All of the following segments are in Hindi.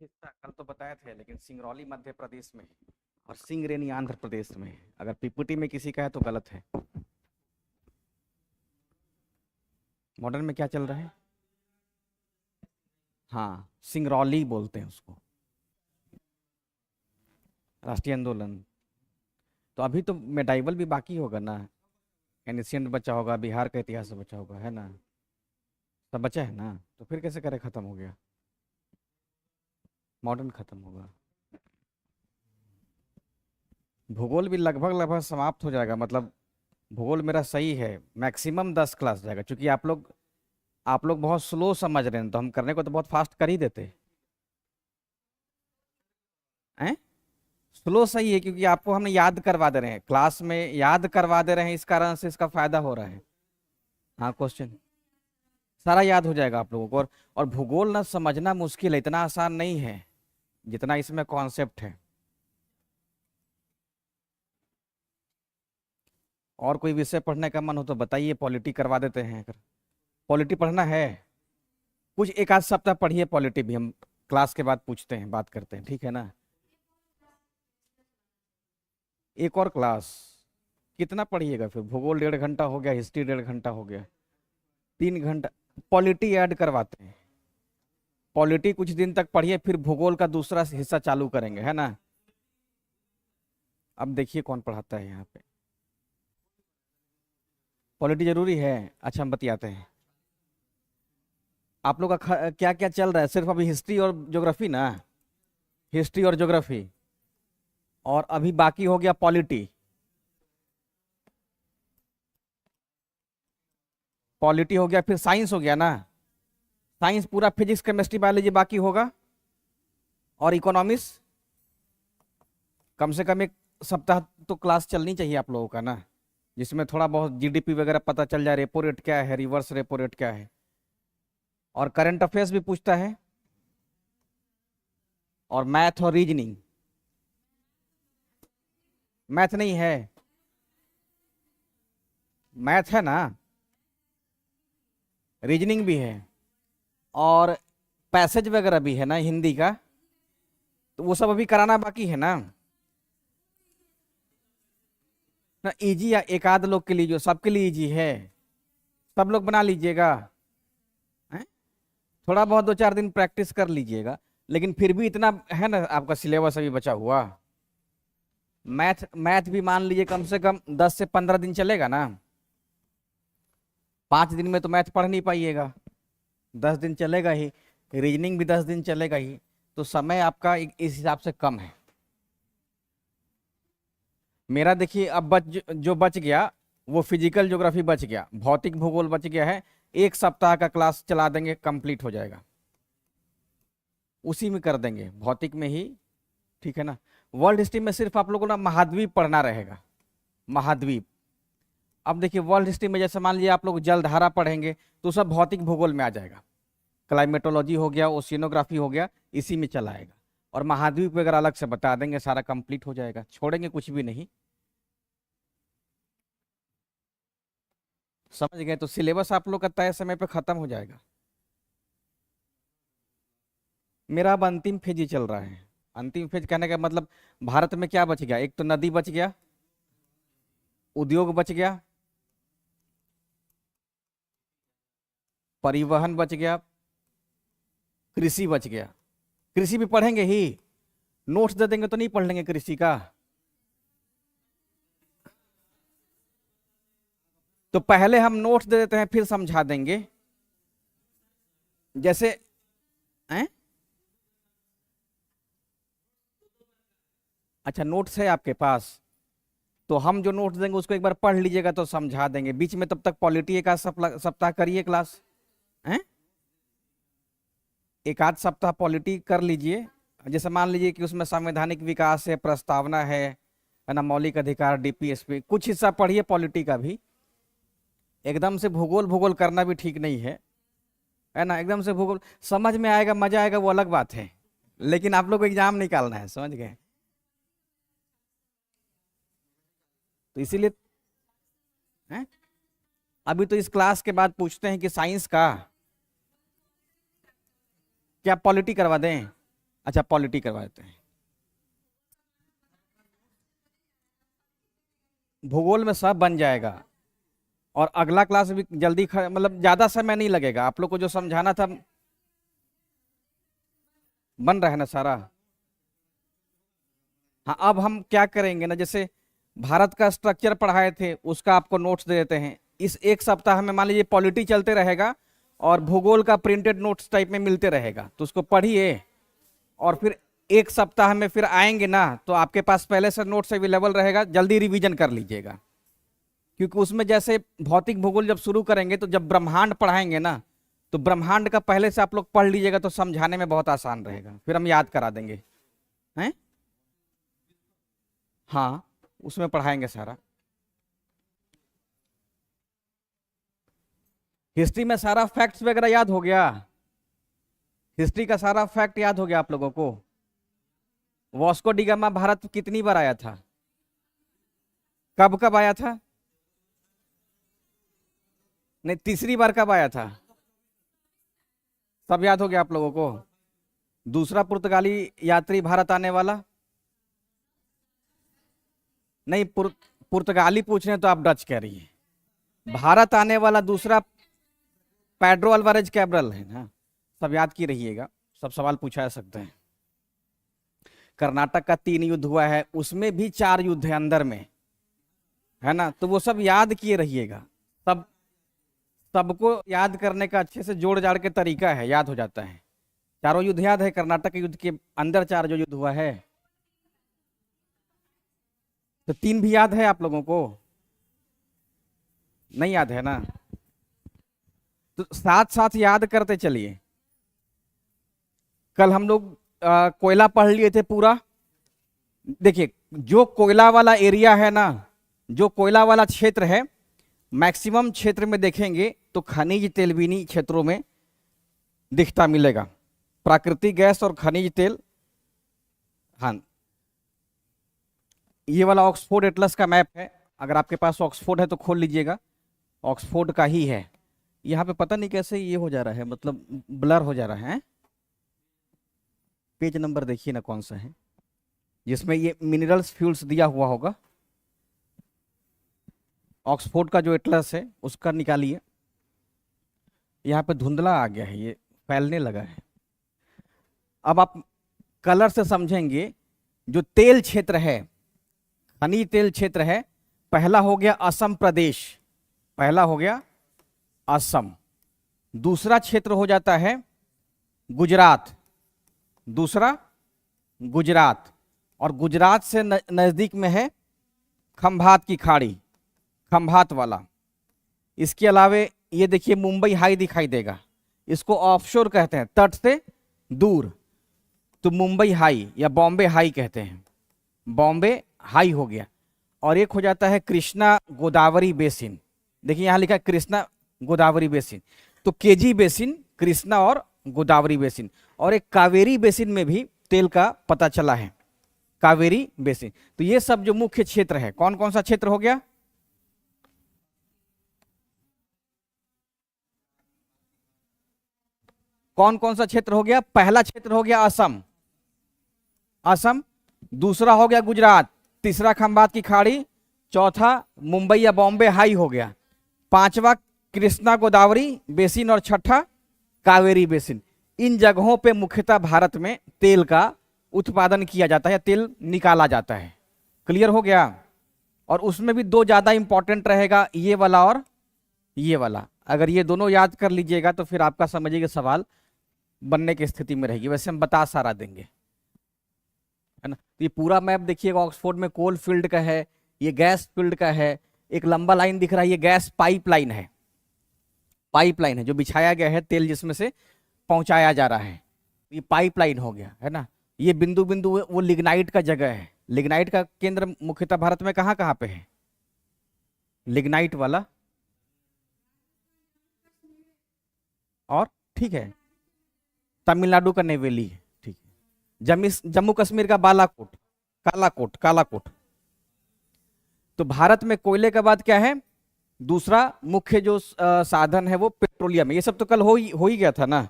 हिस्सा कल तो बताए थे, लेकिन सिंगरौली मध्य प्रदेश में है और सिंगरेनी आंध्र प्रदेश में है। अगर पीपीटी में किसी का है तो गलत है। मॉडर्न में क्या चल रहा है? हाँ, सिंगरौली बोलते हैं उसको, राष्ट्रीय आंदोलन। तो अभी तो मेडाइवल भी बाकी होगा ना, एनिशियंट बचा होगा, बिहार का इतिहास बचा होगा, है ना? सब बचा है ना, तो फिर कैसे करे खत्म हो गया? मॉडर्न खत्म होगा। भूगोल भी लगभग लगभग समाप्त हो जाएगा, मतलब भूगोल मेरा सही है, मैक्सिमम 10 क्लास जाएगा, क्योंकि आप लोग बहुत स्लो समझ रहे हैं, तो हम करने को तो बहुत फास्ट कर ही देते हैं। स्लो सही है, क्योंकि आपको हम याद करवा दे रहे हैं, क्लास में याद करवा दे रहे हैं, इस कारण से इसका फायदा हो रहा है। हाँ, क्वेश्चन सारा याद हो जाएगा आप लोगों को। और भूगोल ना समझना मुश्किल है, इतना आसान नहीं है जितना इसमें कॉन्सेप्ट है। और कोई विषय पढ़ने का मन हो तो बताइए, पॉलिटी करवा देते हैं। अगर पॉलिटी पढ़ना है, कुछ एक आध सप्ताह पढ़िए पॉलिटी भी, हम क्लास के बाद पूछते हैं, बात करते हैं, ठीक है ना? एक और क्लास कितना पढ़िएगा फिर? भूगोल 1.5 घंटा हो गया, हिस्ट्री 1.5 घंटा हो गया, 3 घंटा। पॉलिटी ऐड करवाते हैं, पॉलिटी कुछ दिन तक पढ़िए, फिर भूगोल का दूसरा हिस्सा चालू करेंगे, है ना? अब देखिए कौन पढ़ाता है यहाँ पे। पॉलिटी जरूरी है। अच्छा, हम बतियाते हैं। आप लोग का क्या क्या चल रहा है? सिर्फ अभी हिस्ट्री और ज्योग्राफी ना? हिस्ट्री और ज्योग्राफी, और अभी बाकी हो गया पॉलिटी। पॉलिटी हो गया, फिर साइंस हो गया ना? साइंस पूरा, फिजिक्स केमिस्ट्री बायोलॉजी बाकी होगा, और इकोनॉमिक्स। कम से कम एक सप्ताह तो क्लास चलनी चाहिए आप लोगों का ना, जिसमें थोड़ा बहुत जीडीपी वगैरह पता चल जाए, रेपो रेट क्या है, रिवर्स रेपो रेट क्या है, और करंट अफेयर्स भी पूछता है, और मैथ और रीजनिंग। मैथ नहीं है? मैथ है ना, रीजनिंग भी है, और पैसेज वगैरह भी है ना हिंदी का, तो वो सब अभी कराना बाकी है ना? ना इजी, या एक आध लोग के लिए, जो सबके लिए इजी है, सब लोग बना लीजिएगा। हैं? थोड़ा बहुत 2-4 दिन प्रैक्टिस कर लीजिएगा, लेकिन फिर भी इतना है ना, आपका सिलेबस अभी बचा हुआ। मैथ मैथ भी मान लीजिए कम से कम 10 से 15 दिन चलेगा ना। 5 दिन में तो मैथ पढ़ नहीं पाइएगा, 10 दिन चलेगा ही। रीजनिंग भी 10 दिन चलेगा ही, तो समय आपका इस हिसाब से कम है। मेरा देखिए, अब जो बच गया वो फिजिकल ज्योग्राफी बच गया, भौतिक भूगोल बच गया है। एक सप्ताह का क्लास चला देंगे, कंप्लीट हो जाएगा, उसी में कर देंगे, भौतिक में ही, ठीक है ना? वर्ल्ड हिस्ट्री में सिर्फ आप लोगों को ना महाद्वीप पढ़ना रहेगा, महाद्वीप। अब देखिए, वर्ल्ड हिस्ट्री में जैसे मान लीजिए आप लोग जलधारा पढ़ेंगे, तो सब भौतिक भूगोल में आ जाएगा। क्लाइमेटोलॉजी हो गया, ओशियनोग्राफी हो गया, इसी में चला आएगा। और महाद्वीप वगैरह अलग से बता देंगे, सारा कंप्लीट हो जाएगा, छोड़ेंगे कुछ भी नहीं। समझ गए? तो सिलेबस आप लोग का तय समय पे खत्म हो जाएगा। मेरा अब अंतिम फेज ही चल रहा है। अंतिम फेज कहने का मतलब, भारत में क्या बच गया? एक तो नदी बच गया, उद्योग बच गया, परिवहन बच गया, कृषि बच गया। कृषि भी पढ़ेंगे ही, नोट्स दे देंगे तो नहीं पढ़ लेंगे कृषि का? तो पहले हम नोट्स दे देते हैं, फिर समझा देंगे। जैसे हैं? अच्छा, नोट्स है आपके पास? तो हम जो नोट्स देंगे उसको एक बार पढ़ लीजिएगा तो समझा देंगे, बीच में तब तक पॉलिटी एक आध सप्ताह करिए क्लास। हैं? एक आध सप्ताह पॉलिटी कर लीजिए। जैसे मान लीजिए कि उसमें संवैधानिक विकास है, प्रस्तावना है ना, मौलिक अधिकार, डीपीएसपी, कुछ हिस्सा पढ़िए पॉलिटी का भी। एकदम से भूगोल भूगोल करना भी ठीक नहीं है ना? एकदम से भूगोल समझ में आएगा, मजा आएगा, वो अलग बात है, लेकिन आप लोग को एग्जाम निकालना है, समझ गए? तो इसीलिए हैं? अभी तो इस क्लास के बाद पूछते हैं कि साइंस का क्या पॉलिटी करवा दें? अच्छा पॉलिटी करवा देते हैं। भूगोल में सब बन जाएगा, और अगला क्लास भी जल्दी मतलब ज्यादा समय नहीं लगेगा, आप लोग को जो समझाना था बन रहा है ना सारा। हाँ अब हम क्या करेंगे ना, जैसे भारत का स्ट्रक्चर पढ़ाए थे उसका आपको नोट्स दे देते हैं। इस एक सप्ताह में मान लीजिए पॉलिटी चलते रहेगा और भूगोल का प्रिंटेड नोट्स टाइप में मिलते रहेगा, तो उसको पढ़िए और फिर एक सप्ताह में फिर आएंगे ना तो आपके पास पहले से नोट्स अवेलेबल रहेगा, जल्दी रिवीजन कर लीजिएगा। क्योंकि उसमें जैसे भौतिक भूगोल जब शुरू करेंगे तो जब ब्रह्मांड पढ़ाएंगे ना, तो ब्रह्मांड का पहले से आप लोग पढ़ लीजिएगा तो समझाने में बहुत आसान रहेगा, फिर हम याद करा देंगे हैं। हाँ उसमें पढ़ाएंगे सारा। हिस्ट्री में सारा फैक्ट्स वगैरह याद हो गया, हिस्ट्री का सारा फैक्ट याद हो गया आप लोगों को। वास्को डी गामा भारत कितनी बार आया था, कब कब आया था, नहीं तीसरी बार कब आया था, सब याद हो गया आप लोगों को। दूसरा पुर्तगाली यात्री भारत आने वाला, नहीं पुर्तगाली पूछ रहे हैं तो आप डच कह रही है। भारत आने वाला दूसरा पेड्रो अल्वारेज कैब्रल है ना, सब याद की रहिएगा, सब सवाल पूछा जा सकते हैं। कर्नाटक का 3 युद्ध हुआ है, उसमें भी 4 युद्ध है अंदर में, है ना, तो वो सब याद किए रहिएगा। सब सबको याद करने का अच्छे से जोड़ जाड़ के तरीका है, याद हो जाता है। चारों युद्ध याद है, कर्नाटक के युद्ध के अंदर 4 जो युद्ध हुआ है, तो 3 भी याद है आप लोगों को, नहीं याद है ना, तो साथ साथ याद करते चलिए। कल हम लोग कोयला पढ़ लिए थे पूरा। देखिए जो कोयला वाला एरिया है ना, जो कोयला वाला क्षेत्र है, मैक्सिमम क्षेत्र में देखेंगे तो खनिज तेलबीनी क्षेत्रों में दिखता मिलेगा, प्राकृतिक गैस और खनिज तेल। हाँ ये वाला ऑक्सफोर्ड एटलस का मैप है, अगर आपके पास ऑक्सफोर्ड है तो खोल लीजिएगा, ऑक्सफोर्ड का ही है। यहाँ पे पता नहीं कैसे ये हो जा रहा है, मतलब ब्लर हो जा रहा है। पेज नंबर देखिए ना कौन सा है जिसमें ये मिनरल्स फ्यूल्स दिया हुआ होगा, ऑक्सफोर्ड का जो एटलस है उसका निकालिए। यहाँ पे धुंधला आ गया है, ये फैलने लगा है। अब आप कलर से समझेंगे, जो तेल क्षेत्र है, खनिज तेल क्षेत्र है, पहला हो गया असम प्रदेश, पहला हो गया असम। दूसरा क्षेत्र हो जाता है गुजरात, दूसरा गुजरात, और गुजरात से नजदीक में है खंभात की खाड़ी, खंभात वाला। इसके अलावे ये देखिए मुंबई हाई दिखाई देगा, इसको ऑफशोर कहते हैं, तट से दूर, तो मुंबई हाई या बॉम्बे हाई कहते हैं, बॉम्बे हाई हो गया। और एक हो जाता है कृष्णा गोदावरी बेसिन, देखिए यहां लिखा है कृष्णा गोदावरी बेसिन, तो केजी बेसिन, कृष्णा और गोदावरी बेसिन। और एक कावेरी बेसिन में भी तेल का पता चला है, कावेरी बेसिन। तो ये सब जो मुख्य क्षेत्र है, कौन कौन सा क्षेत्र हो गया, कौन कौन सा क्षेत्र हो गया, पहला क्षेत्र हो गया असम, असम, दूसरा हो गया गुजरात, तीसरा खंभात की खाड़ी, चौथा मुंबई या बॉम्बे हाई हो गया, पांचवा कृष्णा गोदावरी बेसिन और छठा कावेरी बेसिन। इन जगहों पे मुख्यतः भारत में तेल का उत्पादन किया जाता है, तेल निकाला जाता है। क्लियर हो गया। और उसमें भी 2 ज्यादा इंपॉर्टेंट रहेगा, ये वाला और ये वाला। अगर ये दोनों याद कर लीजिएगा तो फिर आपका समझिएगा सवाल बनने की स्थिति में रहेगी। वैसे हम बता सारा देंगे, है ना। तो ये पूरा मैप देखिएगा, ऑक्सफोर्ड में कोल फील्ड का है, ये गैस फील्ड का है, एक लंबा लाइन दिख रहा है, ये गैस पाइपलाइन है, पाइपलाइन है जो बिछाया गया है, तेल जिसमें से पहुंचाया जा रहा है, ये पाइपलाइन हो गया, है ना। ये बिंदु बिंदु वो लिग्नाइट का जगह है, लिग्नाइट का केंद्र मुख्यतः भारत में कहाँ कहाँ पे है, लिग्नाइट वाला, और ठीक है तमिलनाडु का नेवेली है, ठीक है, जम्मू कश्मीर का बालाकोट, कालाकोट, कालाकोट। तो भारत में कोयले के बाद क्या है, दूसरा मुख्य जो साधन है वो पेट्रोलियम है। ये सब तो कल हो ही गया था ना।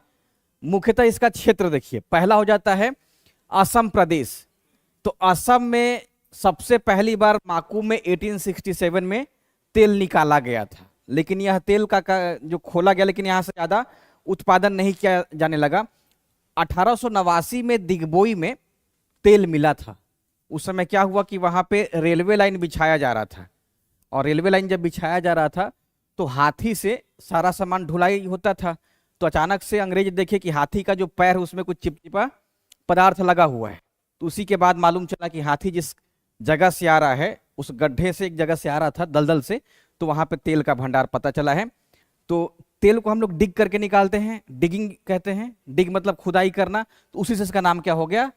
मुख्यतः इसका क्षेत्र देखिए, पहला हो जाता है असम प्रदेश। तो असम में सबसे पहली बार माकू में 1867 में तेल निकाला गया था, लेकिन यह तेल का जो खोला गया, लेकिन यहाँ से ज़्यादा उत्पादन नहीं किया जाने लगा। 1889 में दिग्बोई में तेल मिला था। उस समय क्या हुआ कि वहाँ पे रेलवे लाइन बिछाया जा रहा था, और रेलवे लाइन जब बिछाया जा रहा था तो हाथी से सारा सामान ढुलाई होता था। तो अचानक से अंग्रेज देखे कि हाथी का जो पैर है उसमें कुछ चिपचिपा पदार्थ लगा हुआ है। तो उसी के बाद मालूम चला कि हाथी जिस जगह से आ रहा है, उस गड्ढे से एक जगह से आ रहा था, दलदल से, तो वहां पे तेल का भंडार पता चला है। तो तेल को हम लोग डिग करके निकालते हैं, डिगिंग कहते हैं। डिग मतलब खुदाई करना, तो उसी से इसका नाम क्या हो गया,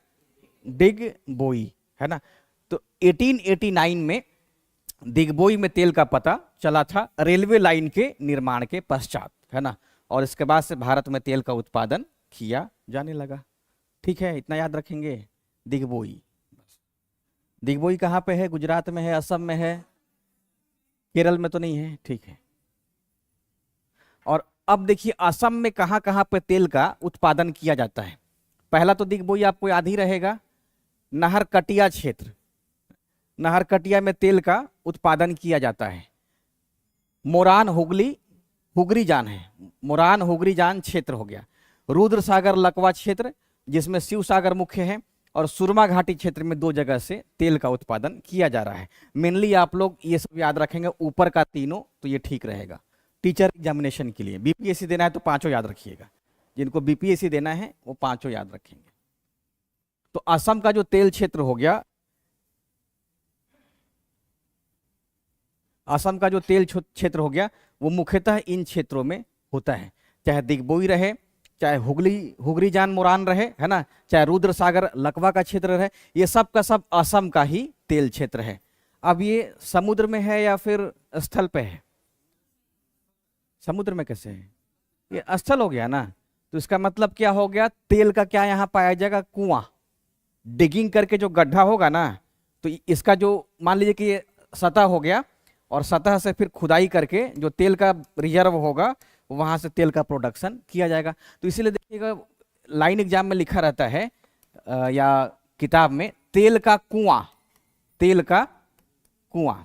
डिग बोई, है ना। तो 1889 में दिग्बोई में तेल का पता चला था, रेलवे लाइन के निर्माण के पश्चात, है ना। और इसके बाद से भारत में तेल का उत्पादन किया जाने लगा। ठीक है, इतना याद रखेंगे। दिग्बोई, दिग्बोई कहाँ पे है, गुजरात में है, असम में है, केरल में तो नहीं है, ठीक है। और अब देखिए असम में कहाँ कहाँ पे तेल का उत्पादन किया जाता है। पहला तो दिग्बोई आपको याद ही रहेगा, नाहरकटिया क्षेत्र, नाहरकटिया में तेल का उत्पादन किया जाता है। मोरान हुगली, हुगरी जान है, मोरान हुगरी जान क्षेत्र हो गया। रुद्र सागर लकवा क्षेत्र, जिसमें शिव सागर मुख्य है, और सुरमा घाटी क्षेत्र में 2 जगह से तेल का उत्पादन किया जा रहा है। मेनली आप लोग ये सब याद रखेंगे, ऊपर का तीनों, तो ये ठीक रहेगा टीचर एग्जामिनेशन के लिए। बीपीएससी देना है तो 5 याद रखिएगा, जिनको बीपीएससी देना है वो 5 याद रखेंगे। तो असम का जो तेल क्षेत्र हो गया, असम का जो तेल क्षेत्र हो गया, वो मुख्यतः इन क्षेत्रों में होता है, चाहे दिग्बोई रहे, चाहे हुगरी जान मोरान रहे, है ना, चाहे रुद्र सागर लकवा का क्षेत्र रहे, ये सब का सब असम का ही तेल क्षेत्र है। अब ये समुद्र में है या फिर स्थल पे है, समुद्र में कैसे है, ये स्थल हो गया ना। तो इसका मतलब क्या हो गया, तेल का क्या यहाँ पाया जाएगा, कुआं। डिगिंग करके जो गड्ढा होगा ना, तो इसका जो मान लीजिए कि ये सतह हो गया, और सतह से फिर खुदाई करके जो तेल का रिजर्व होगा, वहां से तेल का प्रोडक्शन किया जाएगा। तो इसीलिए देखिएगा लाइन एग्जाम में लिखा रहता है या किताब में, तेल का कुआं, तेल का कुआं।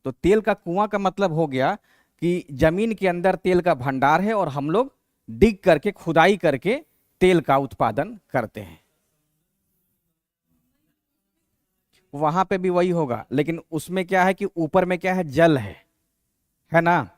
तो तेल का कुआं का मतलब हो गया कि जमीन के अंदर तेल का भंडार है, और हम लोग डिग करके, खुदाई करके तेल का उत्पादन करते हैं। वहां पे भी वही होगा, लेकिन उसमें क्या है कि ऊपर में क्या है, जल है ना।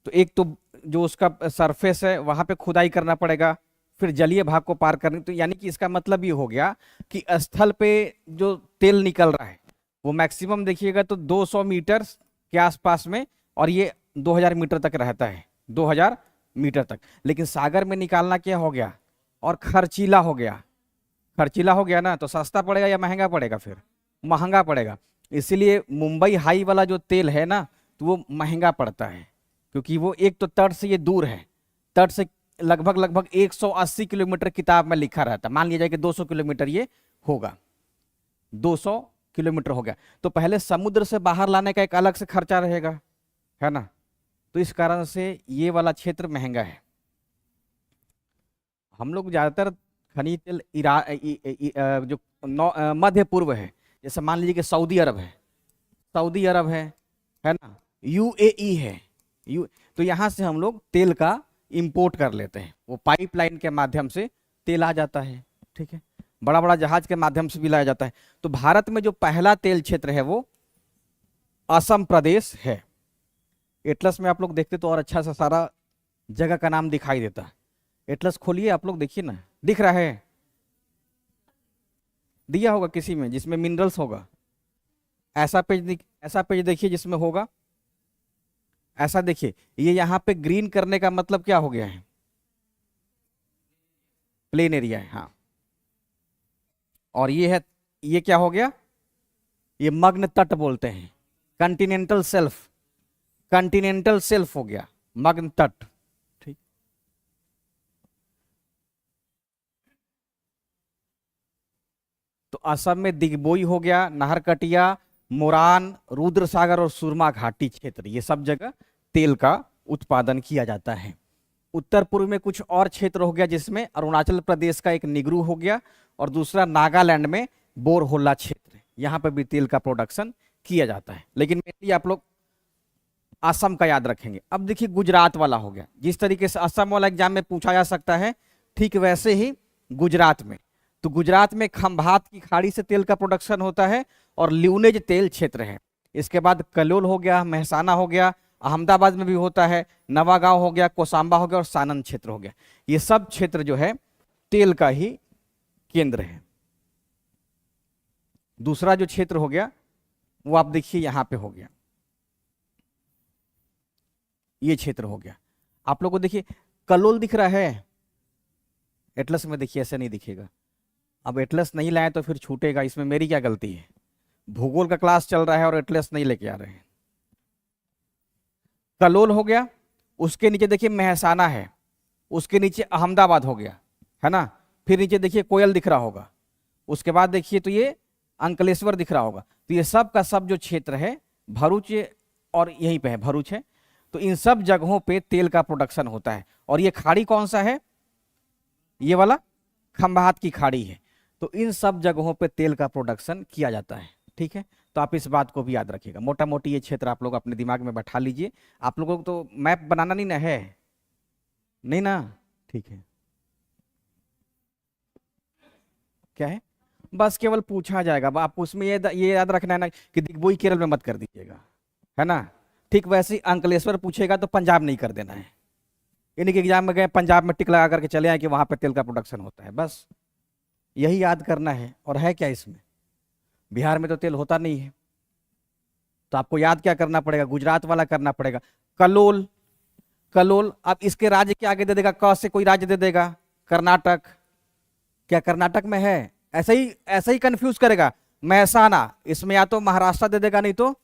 तो एक तो जो उसका सरफेस है वहां पे खुदाई करना पड़ेगा, फिर जलीय भाग को पार करने। तो यानी कि इसका मतलब ये हो गया कि स्थल पे जो तेल निकल रहा है वो मैक्सिमम देखिएगा तो 200 मीटर के आसपास में, और ये 2000 मीटर तक रहता है, 2000 मीटर तक। लेकिन सागर में निकालना क्या हो गया, और खर्चीला हो गया, खर्चीला हो गया ना, तो सस्ता पड़ेगा या महंगा पड़ेगा, फिर महंगा पड़ेगा। इसीलिए मुंबई हाई वाला जो तेल है ना, तो वो महंगा पड़ता है, क्योंकि वो एक तो तट से ये दूर है, तट से लगभग 180 किलोमीटर किताब में लिखा रहता है। मान लिया जाए कि 200 किलोमीटर ये होगा, 200 किलोमीटर हो गया, तो पहले समुद्र से बाहर लाने का एक अलग से खर्चा रहेगा, है ना। तो इस कारण से ये वाला क्षेत्र महंगा है। हम लोग ज्यादातर खनिज तेल जो मध्य पूर्व है, जैसे मान लीजिए कि सऊदी अरब है, सऊदी अरब है ना, यूएई है, तो यहाँ से हम लोग तेल का इंपोर्ट कर लेते हैं, वो पाइपलाइन के माध्यम से तेल आ जाता है, ठीक है। बड़ा बड़ा जहाज के माध्यम से भी लाया जाता है। तो भारत में जो पहला तेल क्षेत्र है वो असम प्रदेश है। एटलस में आप लोग देखते तो और अच्छा सा सारा जगह का नाम दिखाई देता है। एटलस खोलिए, आप लोग देखिए ना, दिख रहा है, दिया होगा किसी में जिसमें मिनरल्स होगा। ऐसा पेज देखिए जिसमें होगा, ऐसा देखिए। ये यहाँ पे ग्रीन करने का मतलब क्या हो गया है, प्लेन एरिया है, हाँ। और ये है, ये क्या हो गया, ये मग्न तट बोलते हैं, कॉन्टिनेंटल शेल्फ, कॉन्टिनेंटल शेल्फ हो गया, मग्न तट, ठीक। तो असम में दिग्बोई हो गया, नाहरकटिया, मोरान, रुद्र सागर और सुरमा घाटी क्षेत्र, ये सब जगह तेल का उत्पादन किया जाता है। उत्तर पूर्व में कुछ और क्षेत्र हो गया, जिसमें अरुणाचल प्रदेश का एक निगरू हो गया, और दूसरा नागालैंड में बोरहोला क्षेत्र, यहाँ पे भी तेल का प्रोडक्शन किया जाता है। लेकिन मेनली आप लोग असम का याद रखेंगे। अब देखिए गुजरात वाला हो गया, जिस तरीके से असम वाला एग्जाम में पूछा जा सकता है ठीक वैसे ही गुजरात में। तो गुजरात में खंभात की खाड़ी से तेल का प्रोडक्शन होता है और ल्यूनेज तेल क्षेत्र है। इसके बाद कलोल हो गया, मेहसाना हो गया, अहमदाबाद में भी होता है, नवागांव हो गया, कोसांबा हो गया और सानंद क्षेत्र हो गया। ये सब क्षेत्र जो है तेल का ही केंद्र है। दूसरा जो क्षेत्र हो गया वो आप देखिए यहां पे हो गया, ये क्षेत्र हो गया। आप लोगों को देखिए कलोल दिख रहा है, एटलस में देखिए ऐसे नहीं दिखेगा। अब एटलस नहीं लाए तो फिर छूटेगा, इसमें मेरी क्या गलती है? भूगोल का क्लास चल रहा है और एटलस नहीं लेके आ रहे हैं। कलोल हो गया, उसके नीचे देखिए मेहसाना है, उसके नीचे अहमदाबाद हो गया, है ना। फिर नीचे देखिए कोयल दिख रहा होगा, उसके बाद देखिए तो ये अंकलेश्वर दिख रहा होगा। तो ये सब का सब जो क्षेत्र है भरूच और यहीं पे है, भरूच है। तो इन सब जगहों पे तेल का प्रोडक्शन होता है। और ये खाड़ी कौन सा है? ये वाला खंभात की खाड़ी है। तो इन सब जगहों पे तेल का प्रोडक्शन किया जाता है, ठीक है। तो आप इस बात को भी याद रखिएगा। मोटा मोटी ये क्षेत्र आप लोग अपने दिमाग में बैठा लीजिए। आप लोगों को तो मैप बनाना नहीं ना है, नहीं ना, ठीक है। क्या है? बस केवल पूछा जाएगा, आप उसमें ये याद रखना है ना कि दिग्बोई केरल में मत कर दीजिएगा, है ना। ठीक वैसे ही अंकलेश्वर पूछेगा तो पंजाब नहीं कर देना है। यानी कि एग्जाम में गए पंजाब में टिक लगा करके चले आए कि वहां पे तेल का प्रोडक्शन होता है, बस यही याद करना है। और है क्या इसमें? बिहार में तो तेल होता नहीं है, तो आपको याद क्या करना पड़ेगा? गुजरात वाला करना पड़ेगा, कलोल। कलोल अब इसके राज्य के आगे दे देगा, क से कोई राज्य दे देगा, कर्नाटक। क्या कर्नाटक में है? ऐसा ही कंफ्यूज करेगा। मेहसाना, इसमें या तो महाराष्ट्र दे देगा नहीं तो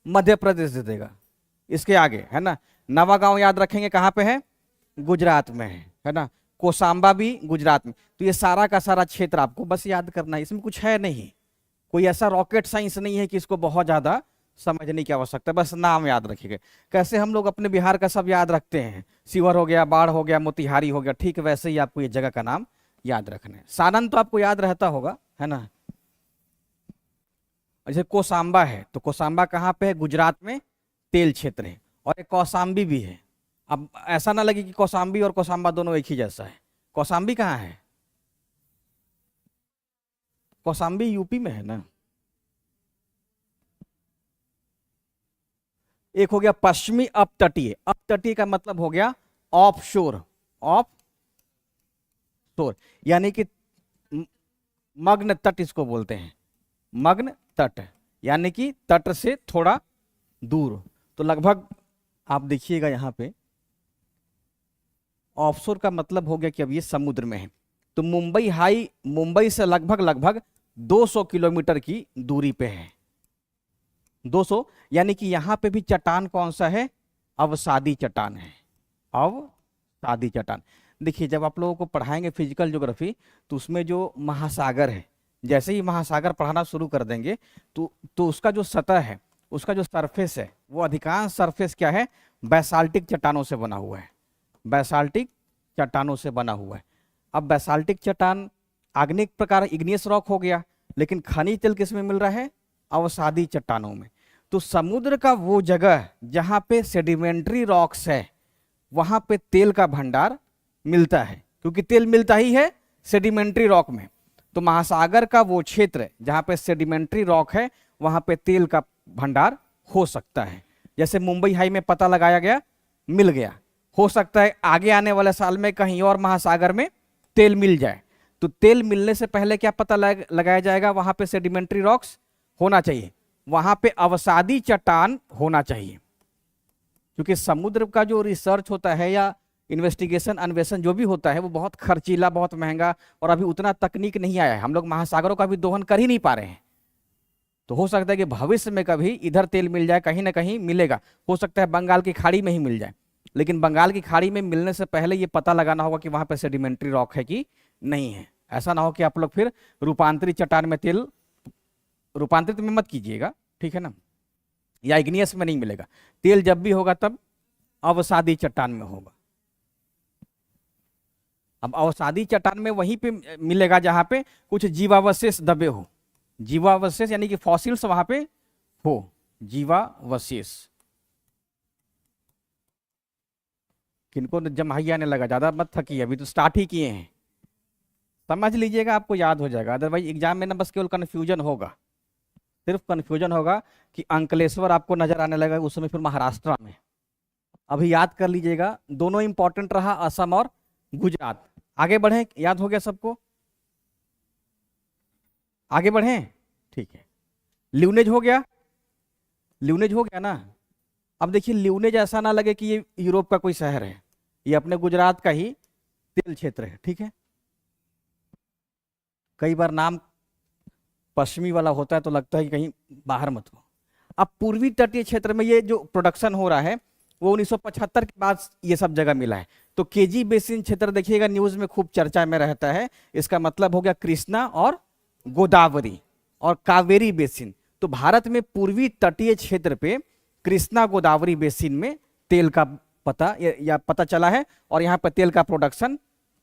मध्य प्रदेश दे देगा इसके आगे, है ना। नवागांव याद रखेंगे कहां पे है? गुजरात में है ना। कोसांबा भी गुजरात में। तो ये सारा का सारा क्षेत्र आपको बस याद करना है, इसमें कुछ है नहीं, कोई ऐसा रॉकेट साइंस नहीं है कि इसको बहुत ज्यादा समझने की आवश्यकता है, बस नाम याद रखिएगा। कैसे हम लोग अपने बिहार का सब याद रखते हैं, शिवर हो गया, बाढ़ हो गया, मोतिहारी हो गया, ठीक वैसे ही आपको ये जगह का नाम याद रखना है। सानंद तो आपको याद रहता होगा, है ना। जैसे कोसांबा है, तो कोसांबा कहाँ पे है? गुजरात में तेल क्षेत्र है। और एक कौसाम्बी भी है। अब ऐसा ना लगे कि कौसाम्बी और कोसांबा दोनों एक ही जैसा है। कौसाम्बी कहाँ है? कौसाम्बी यूपी में है ना। एक हो गया पश्चिमी अपतटीय। अपतटीय का मतलब हो गया ऑफ शोर, ऑफ शोर यानी कि मग्न तट इसको बोलते हैं, मग्न तट यानी कि तट से थोड़ा दूर। तो लगभग आप देखिएगा यहां पे ऑफशोर का मतलब हो गया कि अब ये समुद्र में है। तो मुंबई से लगभग 200 किलोमीटर की दूरी पे है। 200 यानी कि यहां पे भी चट्टान कौन सा है? अवसादी चट्टान है, अवसादी चट्टान। देखिए जब आप लोगों को पढ़ाएंगे फिजिकल ज्योग्राफी तो उसमें जो महासागर है, जैसे ही महासागर पढ़ाना शुरू कर देंगे तो उसका जो सतह है, उसका जो सरफेस है, वो अधिकांश सरफेस क्या है? बैसाल्टिक चट्टानों से बना हुआ है, बैसाल्टिक चट्टानों से बना हुआ है। अब बैसाल्टिक चट्टान आग्नेयिक प्रकार इग्नियस रॉक हो गया, लेकिन खनिज तेल किस में मिल रहा है? अवसादी चट्टानों में। तो समुद्र का वो जगह जहां पे सेडिमेंट्री रॉक्स है, वहां पे तेल का भंडार मिलता है, क्योंकि तेल मिलता ही है सेडिमेंट्री रॉक में। तो महासागर का वो क्षेत्र जहां पे सेडिमेंट्री रॉक है, वहां पे तेल का भंडार हो सकता है। जैसे मुंबई हाई में पता लगाया गया, मिल गया, हो सकता है आगे आने वाले साल में कहीं और महासागर में तेल मिल जाए। तो तेल मिलने से पहले क्या पता लगाया जाएगा? वहां पे सेडिमेंट्री रॉक्स होना चाहिए, वहां पे अवसादी चट्टान होना चाहिए। क्योंकि समुद्र का जो रिसर्च होता है या इन्वेस्टिगेशन अन्वेषण जो भी होता है वो बहुत खर्चीला, बहुत महंगा, और अभी उतना तकनीक नहीं आया है। हम लोग महासागरों का भी दोहन कर ही नहीं पा रहे हैं। तो हो सकता है कि भविष्य में कभी इधर तेल मिल जाए, कहीं ना कहीं मिलेगा। हो सकता है बंगाल की खाड़ी में ही मिल जाए, लेकिन बंगाल की खाड़ी में मिलने से पहले ये पता लगाना होगा कि वहां पे सेडिमेंट्री रॉक है कि नहीं है। ऐसा ना हो कि आप लोग फिर रूपांतरित चट्टान में तेल, रूपांतरित में मत कीजिएगा, ठीक है ना, या इग्नियस में नहीं मिलेगा तेल। जब भी होगा तब अवसादी चट्टान में होगा। अब अवसादी चट्टान में वहीं पे मिलेगा जहां पे कुछ जीवावशेष दबे हो, जीवावशेष यानी कि फॉसिल्स वहां पे हो, जीवावशेष। किनको जमहैया आने लगा, ज्यादा मत थकिए, अभी तो स्टार्ट ही किए हैं, समझ लीजिएगा, आपको याद हो जाएगा। अदरवाइज एग्जाम में ना बस केवल कन्फ्यूजन होगा, सिर्फ कन्फ्यूजन होगा कि अंकलेश्वर आपको नजर आने लगा उस समय, फिर महाराष्ट्र में। अभी याद कर लीजिएगा, दोनों इंपॉर्टेंट रहा, असम और गुजरात। आगे बढ़े, याद हो गया सबको, आगे बढ़े, ठीक है। ल्यूनेज हो गया, ल्यूनेज हो गया ना। अब देखिए ल्यूनेज ऐसा ना लगे कि ये यूरोप का कोई शहर है, ये अपने गुजरात का ही तेल क्षेत्र है, ठीक है। कई बार नाम पश्चिमी वाला होता है तो लगता है कि कहीं बाहर मत हो। अब पूर्वी तटीय क्षेत्र में ये जो प्रोडक्शन हो रहा है वो 1975 के बाद ये सब जगह मिला है। तो केजी बेसिन क्षेत्र देखिएगा न्यूज में खूब चर्चा में रहता है, इसका मतलब हो गया कृष्णा और गोदावरी और कावेरी बेसिन। तो भारत में पूर्वी तटीय क्षेत्र पे कृष्णा गोदावरी बेसिन में तेल का पता या पता चला है और यहाँ पर तेल का प्रोडक्शन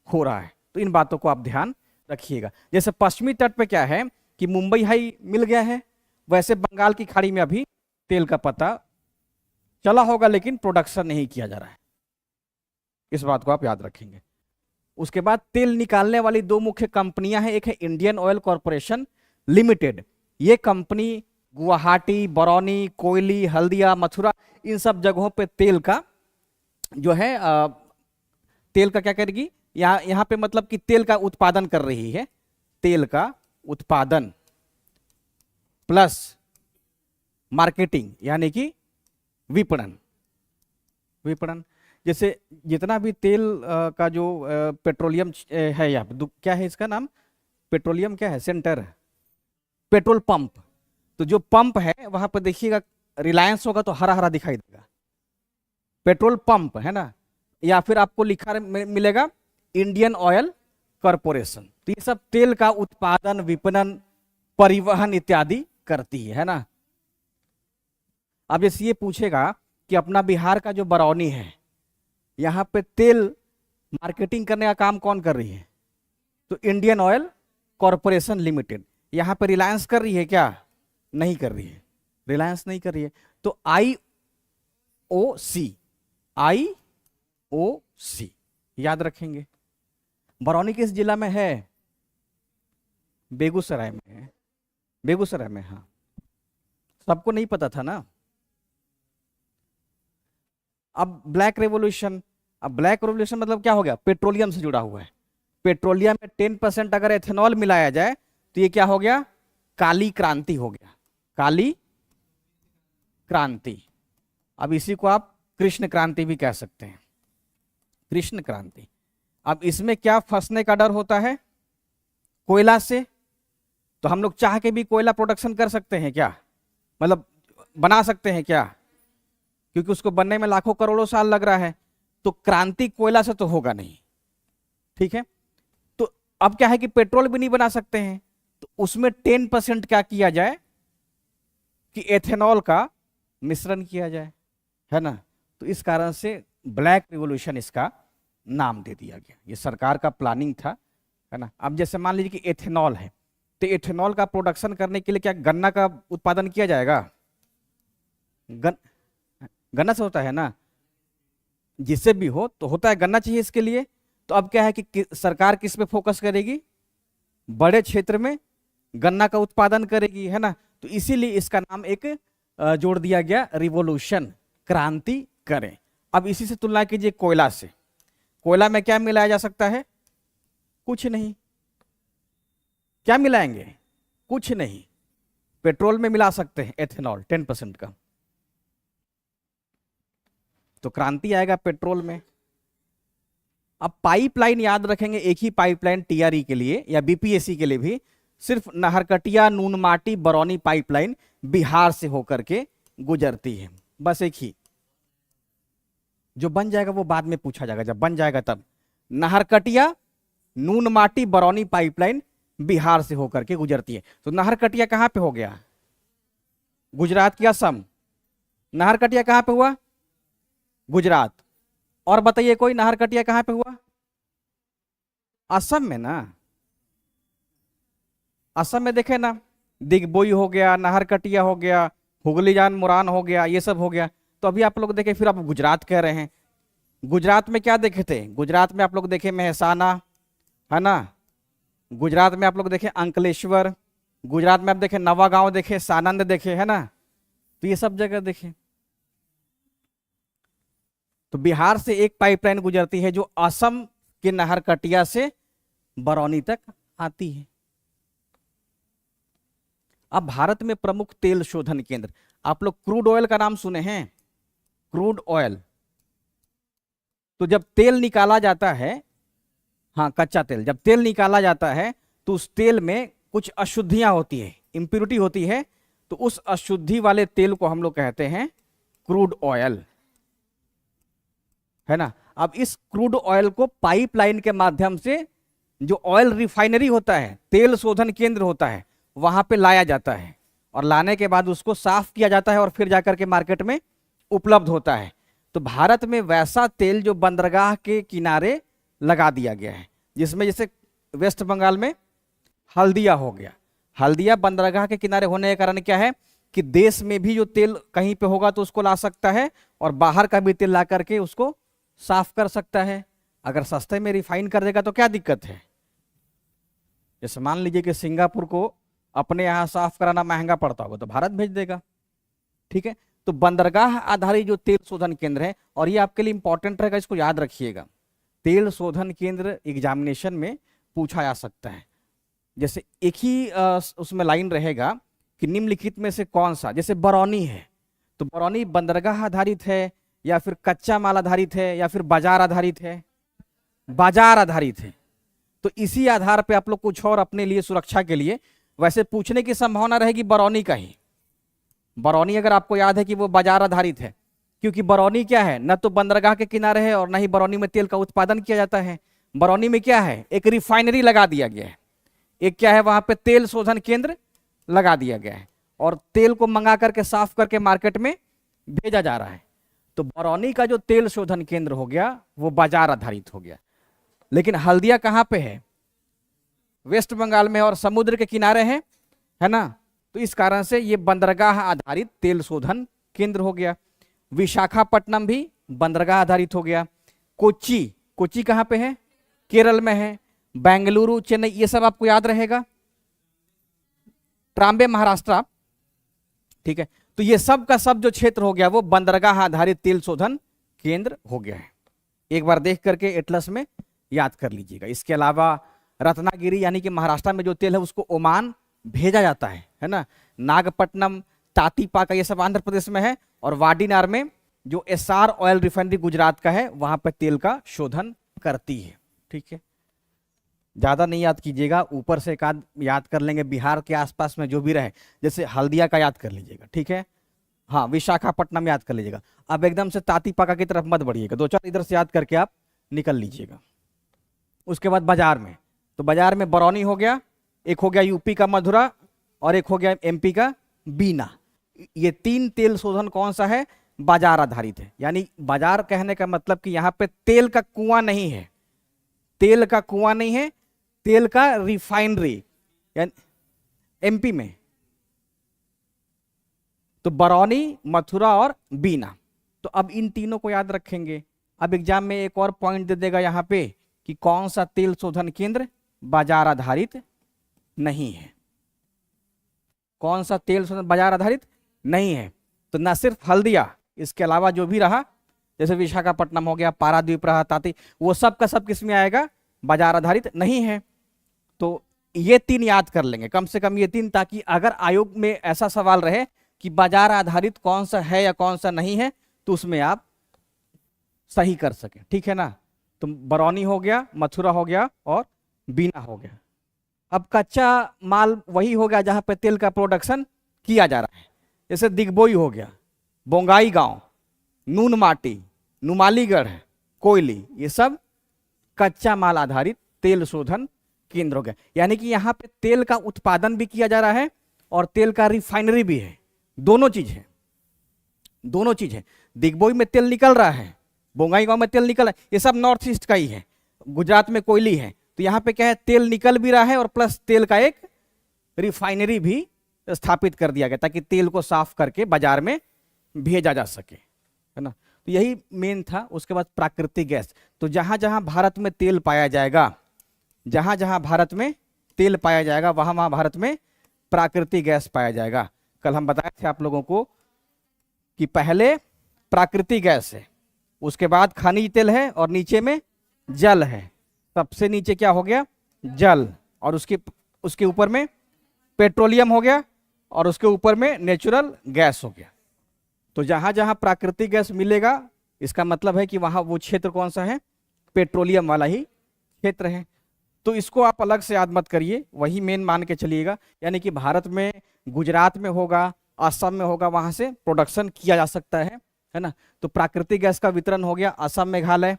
हो रहा है। तो इन बातों को आप ध्यान रखिएगा। जैसे पश्चिमी तट पे क्या है कि मुंबई हाई मिल गया है, वैसे बंगाल की खाड़ी में अभी तेल का पता चला होगा लेकिन प्रोडक्शन नहीं किया जा रहा है, इस बात को आप याद रखेंगे। उसके बाद तेल निकालने वाली दो मुख्य कंपनियां हैं, एक है इंडियन ऑयल कॉरपोरेशन लिमिटेड। ये कंपनी गुवाहाटी, बरौनी, कोयली, हल्दिया, मथुरा इन सब जगहों पे तेल का जो है तेल का क्या करेगी, यहाँ पे मतलब कि तेल का उत्पादन कर रही है, तेल का उत्पादन प्लस मार्केटिंग यानी कि विपणन। विपणन जैसे जितना भी तेल का जो पेट्रोलियम है, यहाँ पे क्या है इसका नाम, पेट्रोलियम क्या है सेंटर, पेट्रोल पंप। तो जो पंप है वहां पर देखिएगा रिलायंस होगा तो हरा हरा दिखाई देगा, पेट्रोल पंप है ना, या फिर आपको लिखा मिलेगा इंडियन ऑयल कॉरपोरेशन। तो ये सब तेल का उत्पादन, विपणन, परिवहन इत्यादि करती है ना। अब जैसे ये पूछेगा कि अपना बिहार का जो बरौनी है, यहाँ पे तेल मार्केटिंग करने का काम कौन कर रही है, तो इंडियन ऑयल कॉरपोरेशन लिमिटेड। यहाँ पे रिलायंस कर रही है क्या, नहीं कर रही है, रिलायंस नहीं कर रही है। तो IOC, IOC याद रखेंगे। बरौनी किस जिला में है, बेगूसराय में है, बेगूसराय में, हाँ सबको नहीं पता था ना। अब ब्लैक रेवोल्यूशन, अब ब्लैक रेवोल्यूशन मतलब क्या हो गया, पेट्रोलियम से जुड़ा हुआ है। पेट्रोलियम में 10% अगर एथेनॉल मिलाया जाए तो ये क्या हो गया, काली क्रांति हो गया, काली क्रांति। अब इसी को आप कृष्ण क्रांति भी कह सकते हैं, कृष्ण क्रांति। अब इसमें क्या फंसने का डर होता है, कोयला से। तो हम लोग चाह के भी कोयला प्रोडक्शन कर सकते हैं क्या, मतलब बना सकते हैं क्या, क्योंकि उसको बनने में लाखों करोड़ों साल लग रहा है। तो क्रांति कोयला से तो होगा नहीं, ठीक है। तो अब क्या है कि पेट्रोल भी नहीं बना सकते हैं, तो उसमें 10% क्या किया जाए कि एथेनॉल का मिश्रण किया जाए, है ना। तो इस कारण से ब्लैक रिवॉल्यूशन इसका नाम दे दिया गया, ये सरकार का प्लानिंग था, है ना। अब जैसे मान लीजिए कि एथेनॉल है, तो एथेनॉल का प्रोडक्शन करने के लिए क्या गन्ना का उत्पादन किया जाएगा, गन्ना से होता है ना, जिससे भी हो तो होता है, गन्ना चाहिए इसके लिए। तो अब क्या है कि सरकार किस पे फोकस करेगी, बड़े क्षेत्र में गन्ना का उत्पादन करेगी, है ना। तो इसीलिए इसका नाम एक जोड़ दिया गया, रिवॉल्यूशन, क्रांति करें। अब इसी से तुलना कीजिए कोयला से, कोयला में क्या मिलाया जा सकता है, कुछ नहीं। क्या मिलाएंगे, कुछ नहीं। पेट्रोल में मिला सकते हैं एथेनॉल 10% का, तो क्रांति आएगा पेट्रोल में। अब पाइपलाइन याद रखेंगे, एक ही पाइपलाइन TRE के लिए या BPSC के लिए भी, सिर्फ नहरकटिया नूनमाटी बरौनी पाइपलाइन बिहार से होकर के गुजरती है, बस एक ही। जो बन जाएगा वो बाद में पूछा जाएगा, जब बन जाएगा तब। नहरकटिया नूनमाटी बरौनी पाइपलाइन बिहार से होकर के गुजरती है। तो नहरकटिया कहां पे हो गया, गुजरात की असम। नहरकटिया कहां पे हुआ, गुजरात। और बताइए कोई, नहरकटिया कहां पे हुआ, असम में ना, असम में देखे ना, दिग्बोई हो गया, नाहरकटिया हो गया, हुगलीजान मुरान हो गया, ये सब हो गया। तो अभी आप लोग देखे, फिर आप गुजरात कह रहे हैं। गुजरात में क्या देखे थे? गुजरात में आप लोग देखे मेहसाना, है ना, गुजरात में आप लोग देखे अंकलेश्वर, गुजरात में आप देखे नवागांव देखे, सानंद देखे, है ना, तो ये सब जगह देखे। तो बिहार से एक पाइपलाइन गुजरती है जो असम के नाहरकटिया से बरौनी तक आती है। अब भारत में प्रमुख तेल शोधन केंद्र, आप लोग क्रूड ऑयल का नाम सुने हैं? क्रूड ऑयल, तो जब तेल निकाला जाता है, हाँ कच्चा तेल, जब तेल निकाला जाता है तो उस तेल में कुछ अशुद्धियां होती है, इंप्योरिटी होती है, तो उस अशुद्धि वाले तेल को हम लोग कहते हैं क्रूड ऑयल, है ना। अब इस क्रूड ऑयल को पाइपलाइन के माध्यम से जो ऑयल रिफाइनरी होता है, तेल शोधन केंद्र होता है, वहां पे लाया जाता है, और लाने के बाद उसको साफ किया जाता है और फिर जाकर के मार्केट में उपलब्ध होता है। तो भारत में वैसा तेल जो बंदरगाह के किनारे लगा दिया गया है, जिसमें जैसे वेस्ट बंगाल में हल्दिया हो गया, हल्दिया बंदरगाह के किनारे होने के कारण क्या है कि देश में भी जो तेल कहीं पे होगा तो उसको ला सकता है, और बाहर का भी तेल ला करके उसको साफ कर सकता है। अगर सस्ते में रिफाइन कर देगा तो क्या दिक्कत है? जैसे मान लीजिए कि सिंगापुर को अपने यहाँ साफ कराना महंगा पड़ता होगा तो भारत भेज देगा, ठीक है। तो बंदरगाह आधारित जो तेल शोधन केंद्र है, और ये आपके लिए इंपॉर्टेंट रहेगा, इसको याद रखिएगा, तेल शोधन केंद्र एग्जामिनेशन में पूछा जा सकता है। जैसे एक ही उसमें लाइन रहेगा कि निम्नलिखित में से कौन सा, जैसे बरौनी है, तो बरौनी बंदरगाह आधारित है या फिर कच्चा माल आधारित है या फिर बाजार आधारित है? बाजार आधारित है। तो इसी आधार पे आप लोग कुछ और अपने लिए सुरक्षा के लिए वैसे पूछने की संभावना रहेगी बरौनी का ही। बरौनी अगर आपको याद है कि वो बाजार आधारित है, क्योंकि बरौनी क्या है, न तो बंदरगाह के किनारे है और न ही बरौनी में तेल का उत्पादन किया जाता है। बरौनी में क्या है, एक रिफाइनरी लगा दिया गया है, एक क्या है वहां पे तेल शोधन केंद्र लगा दिया गया है, और तेल को मंगा करके साफ करके मार्केट में भेजा जा रहा है। तो बरौनी का जो तेल शोधन केंद्र हो गया वो बाजार आधारित हो गया। लेकिन हल्दिया कहाँ पे है? वेस्ट बंगाल में और समुद्र के किनारे है ना, तो इस कारण से ये बंदरगाह आधारित तेल शोधन केंद्र हो गया। विशाखापट्टनम भी बंदरगाह आधारित हो गया। कोच्चि, कोच्चि कहाँ पे है? केरल में है। बेंगलुरु, चेन्नई, ये सब आपको याद रहेगा। ट्राम्बे महाराष्ट्र, ठीक है। तो ये सब का सब जो क्षेत्र हो गया वो बंदरगाह आधारित तेल शोधन केंद्र हो गया है। एक बार देख करके एटलस में याद कर लीजिएगा। इसके अलावा रत्नागिरी यानी कि महाराष्ट्र में जो तेल है उसको ओमान भेजा जाता है ना। नागपट्टनम, तातीपाका, ये सब आंध्र प्रदेश में है, और वाडीनार में जो एसआर ऑयल रिफाइनरी गुजरात का है वहां पर तेल का शोधन करती है, ठीक है। ज्यादा नहीं याद कीजिएगा, ऊपर से एक आध याद कर लेंगे, बिहार के आसपास में जो भी रहे, जैसे हल्दिया का याद कर लीजिएगा, ठीक है। हाँ, विशाखापट्टनम याद कर लीजिएगा। अब एकदम से तातीपाका की तरफ मत बढ़िएगा, दो चार इधर से याद करके आप निकल लीजिएगा। उसके बाद बाजार में, तो बाजार में बरौनी हो गया, एक हो गया यूपी का मधुरा, और एक हो गया एमपी का बीना। ये तीन तेल शोधन कौन सा है? बाजार आधारित है। यानी बाजार कहने का मतलब कि यहां पे तेल का कुआं नहीं है, तेल का कुआं नहीं है, तेल का रिफाइनरी एमपी में। तो बरौनी, मथुरा और बीना। तो अब इन तीनों को याद रखेंगे। अब एग्जाम में एक और पॉइंट दे देगा यहां पे कि कौन सा तेल शोधन केंद्र बाजार आधारित नहीं है, कौन सा तेल शोधन बाजार आधारित नहीं है। तो न सिर्फ हल्दिया, इसके अलावा जो भी रहा, जैसे विशाखापट्टनम हो गया, पारादीप रहा, ताती, वो सब का सब किस में आएगा? बाजार आधारित नहीं है। तो ये तीन याद कर लेंगे, कम से कम ये तीन, ताकि अगर आयोग में ऐसा सवाल रहे कि बाजार आधारित कौन सा है या कौन सा नहीं है, तो उसमें आप सही कर सके, ठीक है ना। तो बरौनी हो गया, मथुरा हो गया और बीना हो गया। अब कच्चा माल वही हो गया जहां पे तेल का प्रोडक्शन किया जा रहा है, जैसे दिग्बोई हो गया, बोंगाई गांव, नून माटी, नुमालीगढ़, कोयली, ये सब कच्चा माल आधारित तेल शोधन केंद्र हो गया। यानी कि यहाँ पे तेल का उत्पादन भी किया जा रहा है और तेल का रिफाइनरी भी है, दोनों चीज है, दोनों चीज है। दिग्बोई में तेल निकल रहा है, बोंगाई गांव में तेल निकल रहा है, ये सब नॉर्थ ईस्ट का ही है। गुजरात में कोयली है, तो यहाँ पे क्या है, तेल निकल भी रहा है और प्लस तेल का एक रिफाइनरी भी स्थापित कर दिया गया ताकि तेल को साफ करके बाजार में भेजा जा सके, है ना। तो यही मेन था। उसके बाद प्राकृतिक गैस, तो जहां जहां भारत में तेल पाया जाएगा, जहां जहां भारत में तेल पाया जाएगा वहां वहां भारत में प्राकृतिक गैस पाया जाएगा। कल हम बताए थे आप लोगों को कि पहले प्राकृतिक गैस है, उसके बाद खनिज तेल है और नीचे में जल है। सबसे नीचे क्या हो गया, जल, और उसके ऊपर में पेट्रोलियम हो गया और उसके ऊपर में नेचुरल गैस हो गया। तो जहां जहां प्राकृतिक गैस मिलेगा इसका मतलब है कि वहां वो क्षेत्र कौन सा है, पेट्रोलियम वाला ही क्षेत्र है। तो इसको आप अलग से याद मत करिए, वही मेन मान के चलिएगा। यानी कि भारत में गुजरात में होगा, असम में होगा, वहां से प्रोडक्शन किया जा सकता है ना। तो प्राकृतिक गैस का वितरण हो गया असम, मेघालय,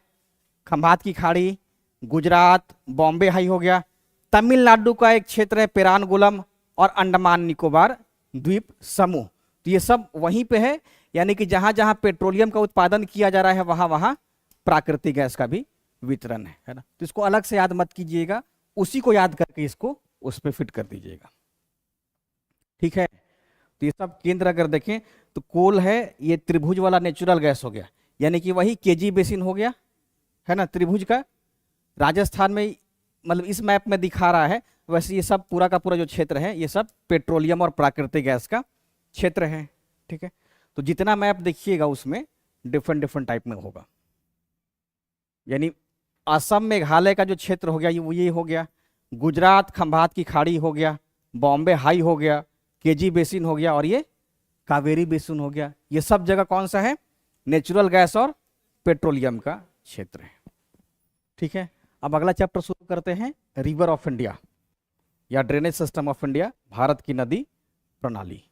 खंभात की खाड़ी, गुजरात, बॉम्बे हाई हो गया। तमिलनाडु का एक क्षेत्र है पेरानगुलम और अंडमान निकोबार द्वीप समूह, तो ये सब वहीं पे है। यानी कि जहां जहां पेट्रोलियम का उत्पादन किया जा रहा है वहां वहां प्राकृतिक गैस का भी वितरण है ना। तो इसको अलग से याद मत कीजिएगा, उसी को याद करके इसको उस पर फिट कर दीजिएगा, ठीक है। तो ये सब केंद्र अगर देखें तो कोल है, ये त्रिभुज वाला नेचुरल गैस हो गया, यानी कि वही केजी बेसिन हो गया, है ना, त्रिभुज का। राजस्थान में मतलब इस मैप में दिखा रहा है, वैसे ये सब पूरा का पूरा जो क्षेत्र है ये सब पेट्रोलियम और प्राकृतिक गैस का क्षेत्र है, ठीक है। तो जितना मैप देखिएगा उसमें डिफरेंट डिफरेंट टाइप में होगा। यानी असम मेघालय का जो क्षेत्र हो गया ये हो गया, गुजरात खंभात की खाड़ी हो गया, बॉम्बे हाई हो गया, केजी बेसिन हो गया और ये कावेरी बेसिन हो गया। ये सब जगह कौन सा है, नेचुरल गैस और पेट्रोलियम का क्षेत्र है, ठीक है। अब अगला चैप्टर शुरू करते हैं, रिवर ऑफ इंडिया या drainage system of India, Bharat की नदी प्रणाली।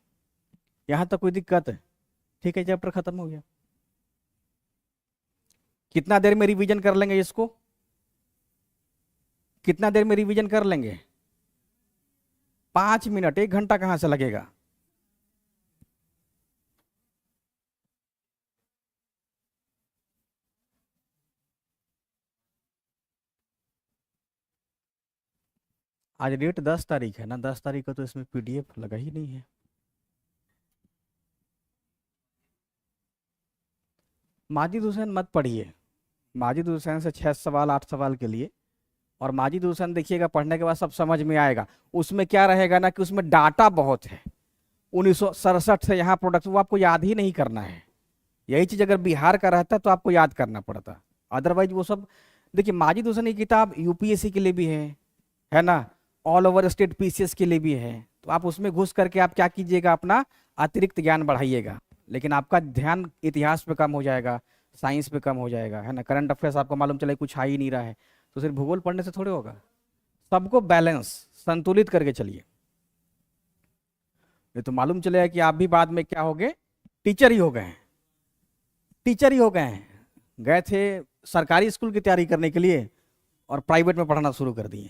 यहां तक कोई दिक्कत है, ठीक है, चैप्टर खत्म हो गया। कितना देर में रिवीजन कर लेंगे इसको, कितना देर में रिवीजन कर लेंगे, 5 मिनट, 1 घंटा कहां से लगेगा। आज डेट 10 तारीख है ना, 10 तारीख का तो इसमें पीडीएफ लगा ही नहीं है। माजिद हुसैन मत पढ़िए, माजिद हुसैन से 6 सवाल 8 सवाल के लिए, और माजिद हुसैन देखिएगा पढ़ने के बाद सब समझ में आएगा। उसमें क्या रहेगा ना कि उसमें डाटा बहुत है, 1967 से यहाँ प्रोडक्ट, वो आपको याद ही नहीं करना है। यही चीज अगर बिहार का रहता तो आपको याद करना पड़ता, अदरवाइज वो सब। देखिए माजिद हुसैन की किताब यूपीएससी के लिए भी है ना, ऑल ओवर स्टेट पीसीएस के लिए भी है। तो आप उसमें घुस करके आप क्या कीजिएगा, अपना अतिरिक्त ज्ञान बढ़ाइएगा, लेकिन आपका ध्यान इतिहास पे कम हो जाएगा, साइंस पे कम हो जाएगा, है ना। करंट अफेयर्स आपको मालूम चले कुछ आ ही नहीं रहा है, तो सिर्फ भूगोल पढ़ने से थोड़े होगा। सबको बैलेंस, संतुलित करके चलिए, ये तो मालूम चलेगा कि आप भी बाद में क्या हो गए, टीचर ही हो गए हैं, टीचर ही हो गए हैं। गए थे सरकारी स्कूल की तैयारी करने के लिए और प्राइवेट में पढ़ना शुरू कर दिए।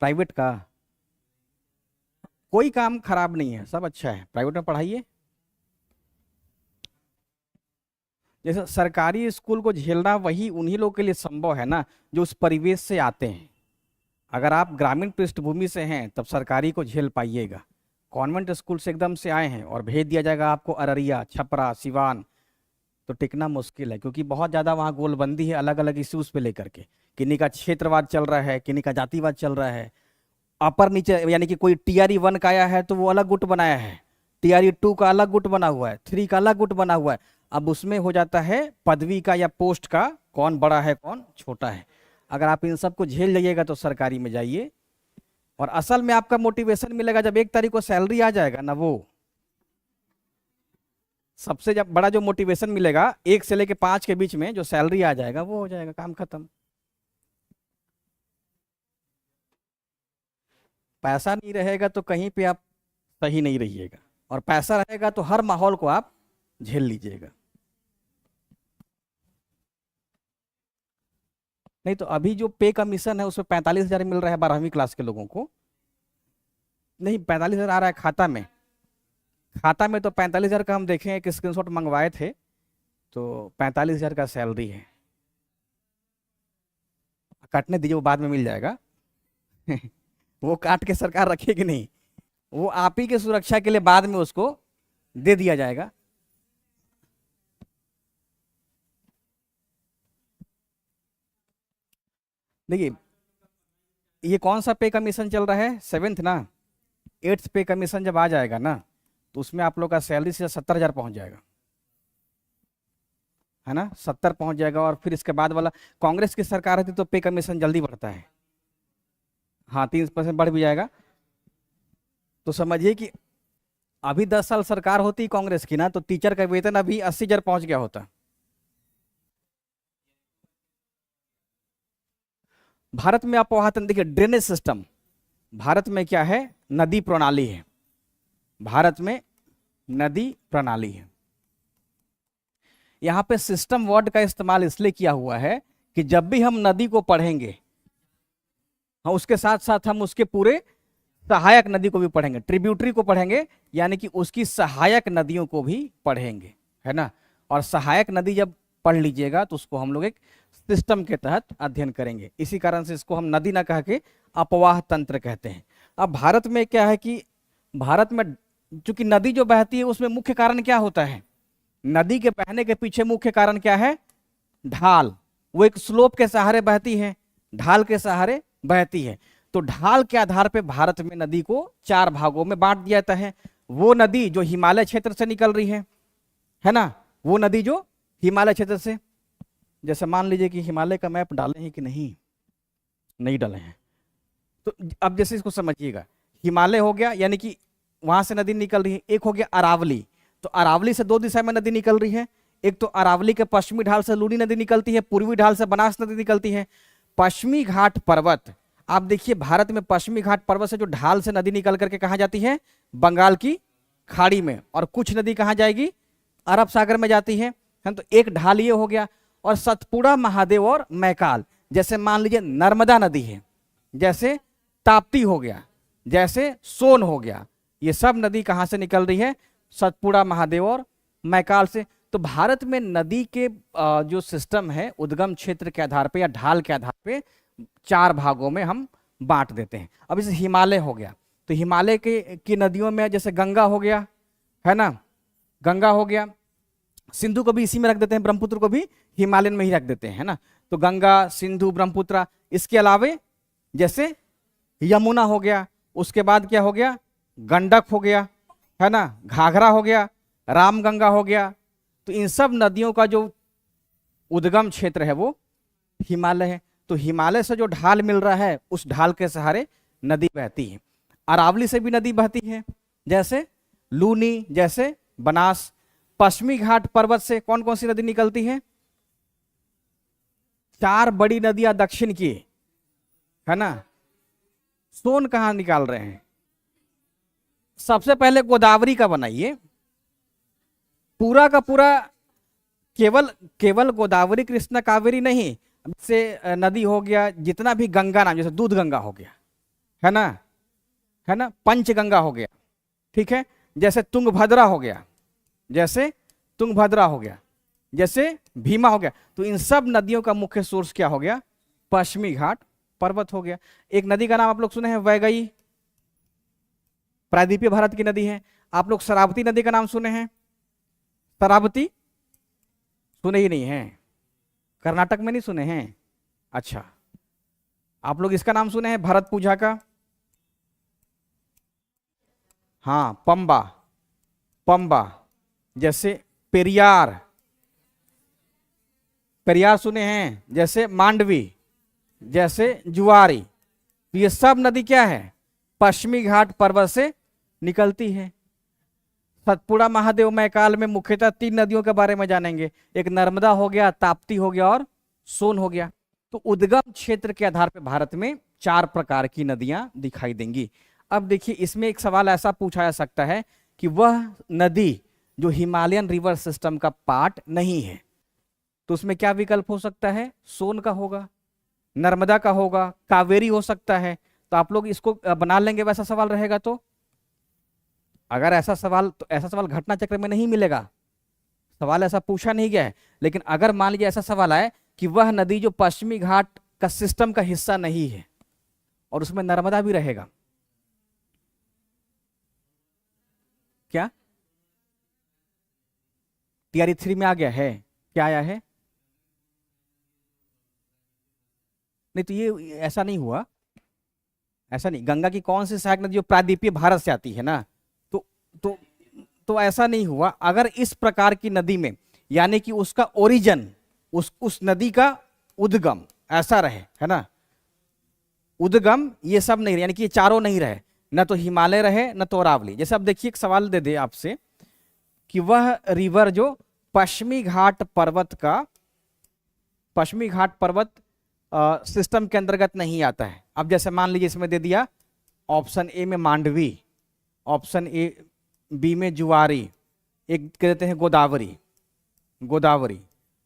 प्राइवेट का कोई काम खराब नहीं है, सब अच्छा है, प्राइवेट में पढ़ाइए। जैसे सरकारी स्कूल को झेलना वही उन्हीं लोगों के लिए संभव है ना जो उस परिवेश से आते हैं। अगर आप ग्रामीण पृष्ठभूमि से हैं तब सरकारी को झेल पाइएगा। कॉन्वेंट स्कूल से एकदम से आए हैं और भेज दिया जाएगा आपको अररिया, छपरा, सिवान, तो टिकना मुश्किल है, क्योंकि बहुत ज़्यादा वहाँ गोलबंदी है अलग अलग इश्यूज पे लेकर के। किन्हीं का क्षेत्रवाद चल रहा है, किन्हीं का जातिवाद चल रहा है। अपर नीचे यानी कि कोई टीआरई 1 का आया है तो वो अलग गुट बनाया है, टीआरई 2 का अलग गुट बना हुआ है, 3 का अलग गुट बना हुआ है। अब उसमें हो जाता है पदवी का या पोस्ट का, कौन बड़ा है कौन छोटा है। अगर आप इन सबको झेल जाइएगा तो सरकारी में जाइए, और असल में आपका मोटिवेशन मिलेगा जब 1 तारीख को सैलरी आ जाएगा ना, वो सबसे जब बड़ा जो मोटिवेशन मिलेगा 1 से लेके 5 के बीच में जो सैलरी आ जाएगा वो हो जाएगा काम खत्म। पैसा नहीं रहेगा तो कहीं पे आप सही नहीं रहिएगा, और पैसा रहेगा तो हर माहौल को आप झेल लीजिएगा। नहीं तो अभी जो पे कमीशन है उसमें 45,000 मिल रहा है 12वीं क्लास के लोगों को। नहीं 45,000 आ रहा है खाता में, खाता में तो 45,000 का हम देखें एक स्क्रीनशॉट मंगवाए थे, तो 45,000 का सैलरी है, काटने दीजिए, वो बाद में मिल जाएगा। वो काट के सरकार रखेगी नहीं, वो आप ही के सुरक्षा के लिए बाद में उसको दे दिया जाएगा। देखिए ये कौन सा पे कमीशन चल रहा है, 7th ना, 8th पे कमीशन जब आ जाएगा ना तो उसमें आप लोग का सैलरी से 70,000 पहुंच जाएगा, है ना, 70 पहुंच जाएगा। और फिर इसके बाद वाला, कांग्रेस की सरकार रहती तो पे कमीशन जल्दी बढ़ता है, हाँ 3% बढ़ भी जाएगा। तो समझिए कि अभी 10 साल सरकार होती कांग्रेस की ना तो टीचर का वेतन अभी 80,000 पहुंच गया होता। भारत में आप वहां देखिए ड्रेनेज सिस्टम, भारत में क्या है, नदी प्रणाली है, भारत में नदी प्रणाली है। यहां पे सिस्टम वर्ड का इस्तेमाल इसलिए किया हुआ है कि जब भी हम नदी को पढ़ेंगे, हाँ उसके साथ साथ हम उसके पूरे सहायक नदी को भी पढ़ेंगे, ट्रिब्यूटरी को पढ़ेंगे, यानी कि उसकी सहायक नदियों को भी पढ़ेंगे, है ना। और सहायक नदी जब पढ़ लीजिएगा तो उसको हम लोग एक सिस्टम के तहत अध्ययन करेंगे, इसी कारण से इसको हम नदी ना कह के अपवाह तंत्र कहते हैं। अब भारत में क्या है कि भारत में चूंकि नदी जो बहती है उसमें मुख्य कारण क्या होता है, नदी के बहने के पीछे मुख्य कारण क्या है, ढाल, वो एक स्लोप के सहारे बहती है, ढाल के सहारे बहती है। तो ढाल के आधार पे भारत में नदी को 4 भागों में बांट दिया जाता है। वो नदी जो हिमालय क्षेत्र से निकल रही है ना, वो नदी जो हिमालय क्षेत्र से, जैसे मान लीजिए कि हिमालय का मैप डाले हैं कि नहीं डाले हैं, तो अब जैसे इसको समझिएगा, हिमालय हो गया यानी कि वहां से नदी निकल रही है, एक हो गया अरावली, तो अरावली से 2 दिशा में नदी निकल रही है, एक तो अरावली के पश्चिमी ढाल से लूनी नदी निकलती है, पूर्वी ढाल से बनास नदी निकलती है। पश्चिमी घाट पर्वत, आप देखिए भारत में पश्चिमी घाट पर्वत से जो ढाल से नदी निकल करके कहाँ जाती है, बंगाल की खाड़ी में, और कुछ नदी कहाँ जाएगी, अरब सागर में जाती है। तो एक ढाल ये हो गया। और सतपुड़ा, महादेव और मैकाल, जैसे मान लीजिए नर्मदा नदी है, जैसे ताप्ती हो गया, जैसे सोन हो गया, ये सब नदी कहाँ से निकल रही है, सतपुड़ा, महादेव और मैकाल से। तो भारत में नदी के जो सिस्टम है उद्गम क्षेत्र के आधार पे या ढाल के आधार पे 4 भागों में हम बांट देते हैं। अब जैसे हिमालय हो गया, तो हिमालय की नदियों में जैसे गंगा हो गया, है ना, गंगा हो गया, सिंधु को भी इसी में रख देते हैं, ब्रह्मपुत्र को भी हिमालयन में ही रख देते हैं, है ना। तो गंगा, सिंधु, ब्रह्मपुत्र, इसके अलावे जैसे यमुना हो गया, उसके बाद क्या हो गया, गंडक हो गया, है ना, घाघरा हो गया, रामगंगा हो गया। तो इन सब नदियों का जो उद्गम क्षेत्र है वो हिमालय है। तो हिमालय से जो ढाल मिल रहा है उस ढाल के सहारे नदी बहती है। अरावली से भी नदी बहती है, जैसे लूनी, जैसे बनास। पश्चिमी घाट पर्वत से कौन कौन सी नदी निकलती है, 4 बड़ी नदियां दक्षिण की, है ना। सोन कहां निकाल रहे हैं, सबसे पहले गोदावरी का बनाइए, पूरा का पूरा, केवल गोदावरी, कृष्णा, कावेरी नहीं, से नदी हो गया, जितना भी गंगा नाम, जैसे दूध गंगा हो गया, है ना, पंचगंगा हो गया, ठीक है, जैसे तुंगभद्रा हो गया, जैसे तुंगभद्रा हो गया, जैसे भीमा हो गया। तो इन सब नदियों का मुख्य सोर्स क्या हो गया, पश्चिमी घाट पर्वत हो गया। एक नदी का नाम आप लोग सुने हैं, वैगई, प्रायद्वीपीय भारत की नदी है। आप लोग शरावती नदी का नाम सुने हैं, शरावती सुने ही नहीं है, कर्नाटक में नहीं सुने हैं, अच्छा। आप लोग इसका नाम सुने हैं, भरतपुझा का, हाँ, पंबा, जैसे पेरियार सुने हैं, जैसे मांडवी, जैसे जुआरी। तो ये सब नदी क्या है, पश्चिमी घाट पर्वत से निकलती है। सतपुड़ा, महादेव, मैकाल में मुख्यतः 3 नदियों के बारे में जानेंगे, एक नर्मदा हो गया, ताप्ती हो गया और सोन हो गया। तो उद्गम क्षेत्र के आधार पर भारत में 4 प्रकार की नदियां दिखाई देंगी। अब देखिए इसमें एक सवाल ऐसा पूछा जा सकता है कि वह नदी जो हिमालयन रिवर सिस्टम का पार्ट नहीं है, तो उसमें क्या विकल्प हो सकता है, सोन का होगा, नर्मदा का होगा, कावेरी हो सकता है। तो आप लोग इसको बना लेंगे वैसा सवाल रहेगा। तो अगर ऐसा सवाल, तो ऐसा सवाल घटना चक्र में नहीं मिलेगा, सवाल ऐसा पूछा नहीं गया है, लेकिन अगर मान लीजिए ऐसा सवाल आए कि वह नदी जो पश्चिमी घाट का सिस्टम का हिस्सा नहीं है और उसमें नर्मदा भी रहेगा, क्या टीआरई 3 में आ गया है? क्या आया है? नहीं तो ये ऐसा नहीं हुआ, ऐसा नहीं। गंगा की कौन सी सहायक नदी जो प्रायद्वीपीय भारत से आती है ना, तो तो तो ऐसा नहीं हुआ। अगर इस प्रकार की नदी में, यानी कि उसका ओरिजिन, उस नदी का उद्गम ऐसा रहे, है ना, उद्गम ये सब नहीं रहे, यानी कि ये चारों नहीं रहे, न तो हिमालय रहे न तो अरावली। जैसे अब देखिए एक सवाल दे दे आपसे कि वह रिवर जो पश्चिमी घाट पर्वत सिस्टम के अंतर्गत नहीं आता है। अब जैसे मान लीजिए इसमें दे दिया ऑप्शन ए में मांडवी, ऑप्शन ए बी में जुआरी, एक कहते हैं गोदावरी,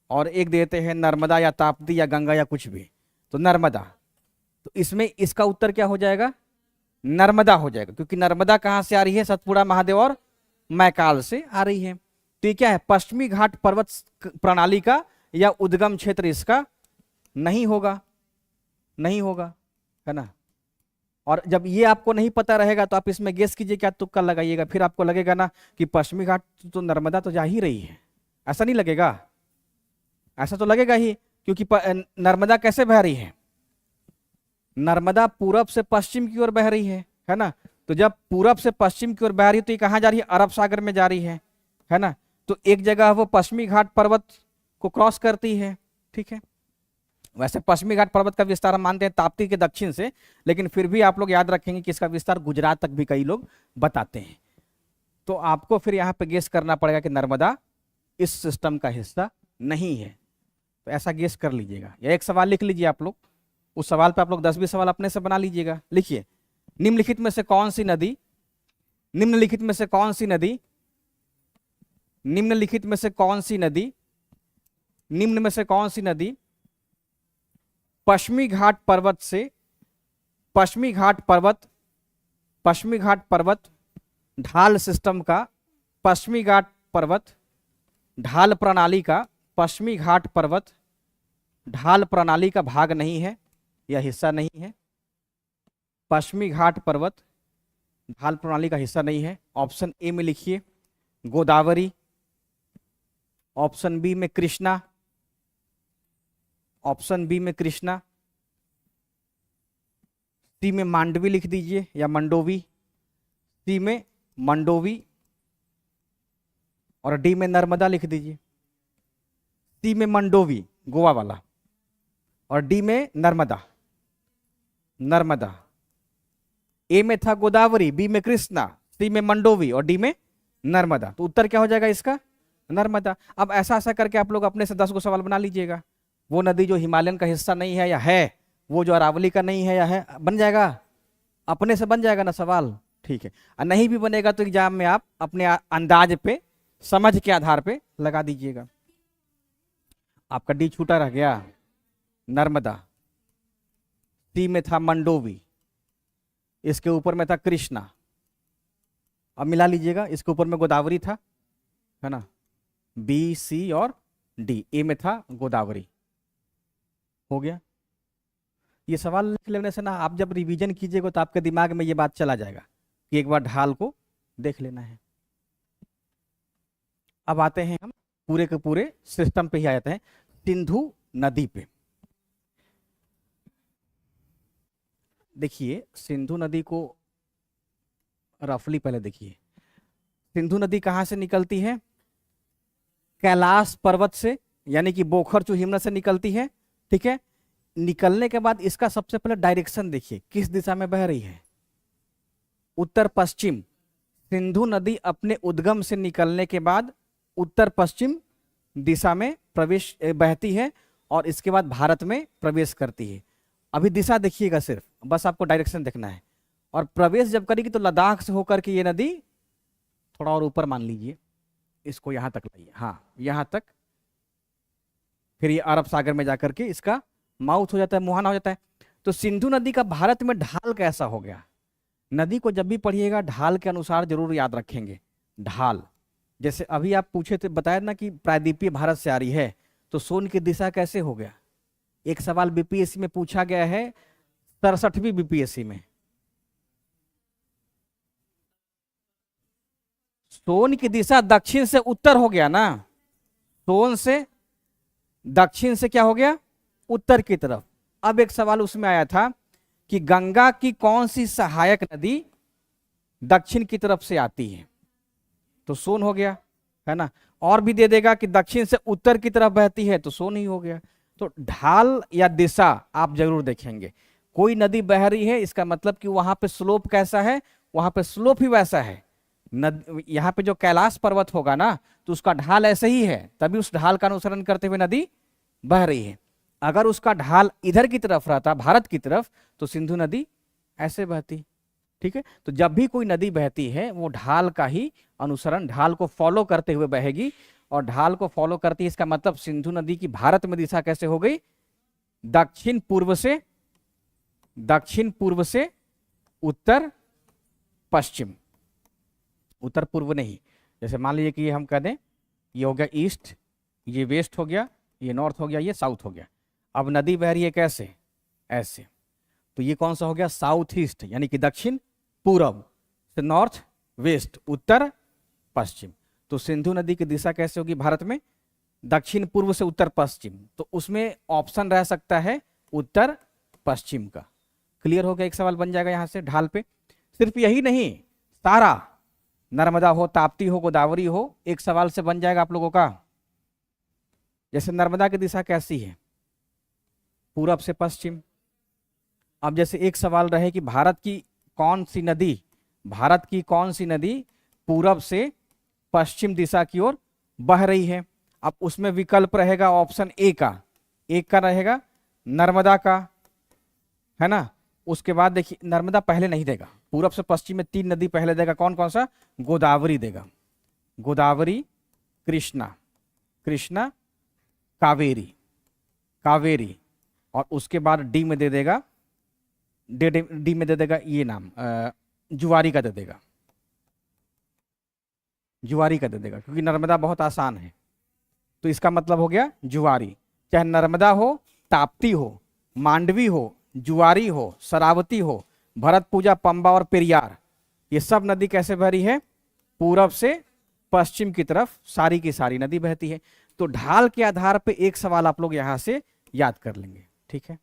और एक देते हैं नर्मदा या ताप्ती या गंगा या कुछ भी, तो नर्मदा। तो इसमें इसका उत्तर क्या हो जाएगा? नर्मदा हो जाएगा, क्योंकि नर्मदा कहां से आ रही है? सतपुड़ा महादेव और मैकाल से आ रही है। तो ये क्या है? पश्चिमी घाट पर्वत प्रणाली का या उद्गम क्षेत्र इसका नहीं होगा, है ना। और जब ये आपको नहीं पता रहेगा तो आप इसमें गेस कीजिए, क्या तुक्का लगाइएगा, फिर आपको लगेगा ना कि पश्चिमी घाट तो नर्मदा तो जा ही रही है, ऐसा नहीं लगेगा? ऐसा तो लगेगा ही, क्योंकि नर्मदा कैसे बह रही है? नर्मदा पूरब से पश्चिम की ओर बह रही है ना। तो जब पूरब से पश्चिम की ओर बह रही है तो ये कहां जा रही है? अरब सागर में जा रही है ना। तो एक जगह वो पश्चिमी घाट पर्वत को क्रॉस करती है, ठीक है। वैसे पश्चिमी घाट पर्वत का विस्तार हम मानते हैं ताप्ती के दक्षिण से, लेकिन फिर भी आप लोग याद रखेंगे कि इसका विस्तार गुजरात तक भी कई लोग बताते हैं। तो आपको फिर यहाँ पे गेस करना पड़ेगा कि नर्मदा इस सिस्टम का हिस्सा नहीं है, तो ऐसा गेस कर लीजिएगा। या एक सवाल लिख लीजिए आप लोग, उस सवाल पे आप लोग 10-20 सवाल अपने से बना लीजिएगा। लिखिए, निम्नलिखित में से कौन सी नदी पश्चिमी घाट पर्वत ढाल सिस्टम का, पश्चिमी घाट पर्वत ढाल प्रणाली का, पश्चिमी घाट पर्वत ढाल प्रणाली का भाग नहीं है या हिस्सा नहीं है? पश्चिमी घाट पर्वत ढाल प्रणाली का हिस्सा नहीं है। ऑप्शन ए में लिखिए गोदावरी, ऑप्शन बी में कृष्णा, सी में मांडवी लिख दीजिए या मंडोवी, सी में मंडोवी, और डी में नर्मदा लिख दीजिए। सी में मंडोवी गोवा वाला, और डी में नर्मदा। ए में था गोदावरी, बी में कृष्णा, सी में मंडोवी और डी में नर्मदा। तो उत्तर क्या हो जाएगा इसका? नर्मदा। अब ऐसा करके आप लोग अपने से 10 गो सवाल बना लीजिएगा। वो नदी जो हिमालयन का हिस्सा नहीं है या है, वो जो अरावली का नहीं है या है, बन जाएगा, अपने से बन जाएगा ना सवाल, ठीक है। और नहीं भी बनेगा तो एग्जाम में आप अपने अंदाज पे, समझ के आधार पे लगा दीजिएगा। आपका डी छूटा रह गया, नर्मदा। सी में था मंडोवी, इसके ऊपर में था कृष्णा, अब मिला लीजिएगा, इसके ऊपर में गोदावरी था, है ना। बी, सी और डी, ए में था गोदावरी। हो गया। ये सवाल लिख लेने से ना, आप जब रिवीजन कीजिएगा तो आपके दिमाग में ये बात चला जाएगा कि एक बार ढाल को देख लेना है। अब आते हैं हम पूरे के पूरे सिस्टम पे ही आ जाते हैं, सिंधु नदी पे। देखिए सिंधु नदी को रफली पहले देखिए। सिंधु नदी कहां से निकलती है? कैलाश पर्वत से, यानी कि बोखर हिमनद से निकलती है, ठीक है। निकलने के बाद इसका सबसे पहले डायरेक्शन देखिए, किस दिशा में बह रही है? उत्तर पश्चिम। सिंधु नदी अपने उद्गम से निकलने के बाद उत्तर पश्चिम दिशा में प्रवेश बहती है और इसके बाद भारत में प्रवेश करती है। अभी दिशा देखिएगा सिर्फ, बस आपको डायरेक्शन देखना है। और प्रवेश जब करेगी तो लद्दाख से होकर के ये नदी थोड़ा और ऊपर मान लीजिए, इसको यहां तक लाइए, हाँ यहां तक, फिर ये अरब सागर में जाकर के इसका माउथ हो जाता है, मुहाना हो जाता है। तो सिंधु नदी का भारत में ढाल कैसा हो गया? नदी को जब भी पढ़िएगा ढाल के अनुसार जरूर याद रखेंगे। ढाल जैसे अभी आप पूछे थे, बताया ना कि प्रायद्वीपीय भारत से आ रही है, तो सोन की दिशा कैसे हो गया? एक सवाल बीपीएससी में पूछा गया है, 67वीं बीपीएससी में। सोन की दिशा दक्षिण से उत्तर हो गया ना, सोन से दक्षिण से क्या हो गया? उत्तर की तरफ। अब एक सवाल उसमें आया था कि गंगा की कौन सी सहायक नदी दक्षिण की तरफ से आती है, तो सोन हो गया, है ना। और भी दे देगा कि दक्षिण से उत्तर की तरफ बहती है, तो सोन ही हो गया। तो ढाल या दिशा आप जरूर देखेंगे। कोई नदी बह रही है, इसका मतलब कि वहां पे स्लोप कैसा है, वहां पे स्लोप ही वैसा है। यहाँ पे जो कैलाश पर्वत होगा ना, तो उसका ढाल ऐसे ही है, तभी उस ढाल का अनुसरण करते हुए नदी बह रही है। अगर उसका ढाल इधर की तरफ रहता, भारत की तरफ, तो सिंधु नदी ऐसे बहती। ठीक है, तो जब भी कोई नदी बहती है वो ढाल का ही अनुसरण, ढाल को फॉलो करते हुए बहेगी। और ढाल को फॉलो करती है, इसका मतलब सिंधु नदी की भारत में दिशा कैसे हो गई? दक्षिण पूर्व से उत्तर पश्चिम, उत्तर पूर्व नहीं। जैसे मान लीजिए कि ये हम कह दें, ये हो गया ईस्ट, ये वेस्ट हो गया, ये नॉर्थ हो गया, ये साउथ हो गया। अब नदी बह रही है कैसे? ऐसे। तो ये कौन सा हो गया? साउथ ईस्ट, यानी कि दक्षिण पूर्व से नॉर्थ वेस्ट, उत्तर पश्चिम। तो सिंधु नदी की दिशा कैसे होगी भारत में? दक्षिण पूर्व से उत्तर पश्चिम। तो उसमें ऑप्शन रह सकता है उत्तर पश्चिम का। क्लियर हो गया? एक सवाल बन जाएगा यहां से ढाल पे। सिर्फ यही नहीं, सारा नर्मदा हो, ताप्ती हो, गोदावरी हो, एक सवाल से बन जाएगा आप लोगों का। जैसे नर्मदा की दिशा कैसी है? पूरब से पश्चिम। अब जैसे एक सवाल रहे कि भारत की कौन सी नदी पूरब से पश्चिम दिशा की ओर बह रही है? अब उसमें विकल्प रहेगा ऑप्शन ए का, एक का रहेगा नर्मदा का, है ना। उसके बाद देखिए, नर्मदा पहले नहीं देगा, पूरब से पश्चिम में 3 नदी पहले देगा। कौन कौन सा? गोदावरी देगा, गोदावरी, कृष्णा, कावेरी। और उसके बाद डी में दे देगा, डी में दे देगा ये नाम, जुआरी का दे देगा, क्योंकि नर्मदा बहुत आसान है। तो इसका मतलब हो गया जुआरी। चाहे नर्मदा हो, ताप्ती हो, मांडवी हो, जुआरी हो, शरावती हो, भरतपूजा, पंबा और पेरियार, ये सब नदी कैसे बह रही है? पूरब से पश्चिम की तरफ सारी की सारी नदी बहती है। तो ढाल के आधार पे एक सवाल आप लोग यहां से याद कर लेंगे। ठीक है,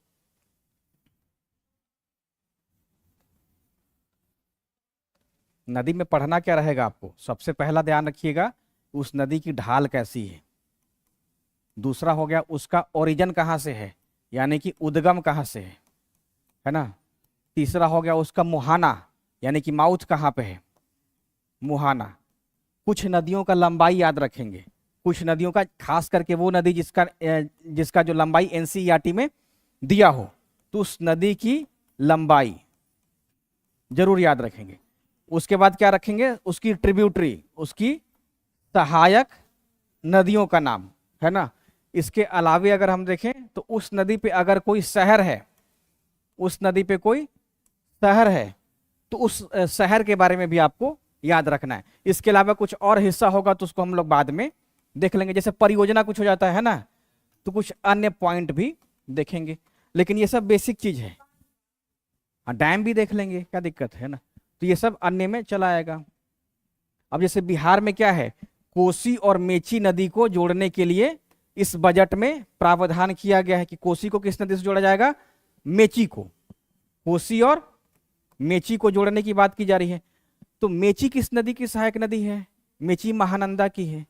नदी में पढ़ना क्या रहेगा आपको? सबसे पहला ध्यान रखिएगा उस नदी की ढाल कैसी है। दूसरा हो गया उसका ओरिजिन कहां से है, यानी कि उद्गम कहां से है ना। तीसरा हो गया उसका मुहाना, यानी कि माउथ कहां पे है, मुहाना। कुछ नदियों का लंबाई याद रखेंगे, कुछ नदियों का, खास करके वो नदी जिसका जो लंबाई एनसीईआरटी में दिया हो, तो उस नदी की लंबाई जरूर याद रखेंगे। उसके बाद क्या रखेंगे? उसकी ट्रिब्यूटरी, उसकी सहायक नदियों का नाम, है ना। इसके अलावे अगर हम देखें तो उस नदी पे अगर कोई शहर है, तो उस शहर के बारे में भी आपको याद रखना है। इसके अलावा कुछ और हिस्सा होगा तो उसको हम लोग बाद में देख लेंगे। जैसे परियोजना कुछ हो जाता है ना, तो कुछ अन्य पॉइंट भी देखेंगे, लेकिन ये सब बेसिक चीज है। हाँ, डैम भी देख लेंगे, क्या दिक्कत है ना। तो ये सब अन्य में चला आएगा। अब जैसे बिहार में क्या है, कोसी और मेची नदी को जोड़ने के लिए इस बजट में प्रावधान किया गया है कि कोसी को किस नदी से जोड़ा जाएगा? मेची को। कोसी और मेची को जोड़ने की बात की जा रही है। तो मेची किस नदी की सहायक नदी है? मेची महानंदा की है।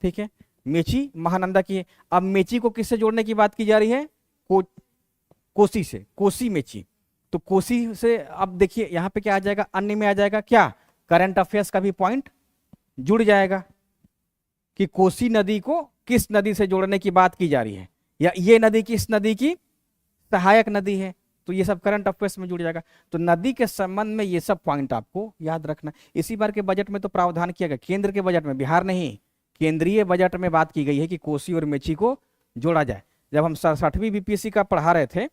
ठीक है, मेची महानंदा की है। अब मेची को किससे जोड़ने की बात की जा रही है? कोसी से, कोसी मेची। तो कोसी से अब देखिए यहां पे क्या आ जाएगा, अन्य में आ जाएगा क्या, करंट अफेयर्स का भी पॉइंट जुड़ जाएगा कि कोसी नदी को किस नदी से जोड़ने की बात की जा रही है, या ये नदी किस नदी की सहायक नदी है। तो ये सब करंट अफेयर्स में जुड़ जाएगा। तो नदी के संबंध में ये सब पॉइंट आपको याद रखना। इसी बार के बजट में तो प्रावधान किया गया, केंद्र के बजट में, बिहार नहीं, केंद्रीय बजट में बात की गई है कि कोसी और मेची को जोड़ा जाए। जब हम 67वीं बीपीएससी का पढ़ा रहे थे,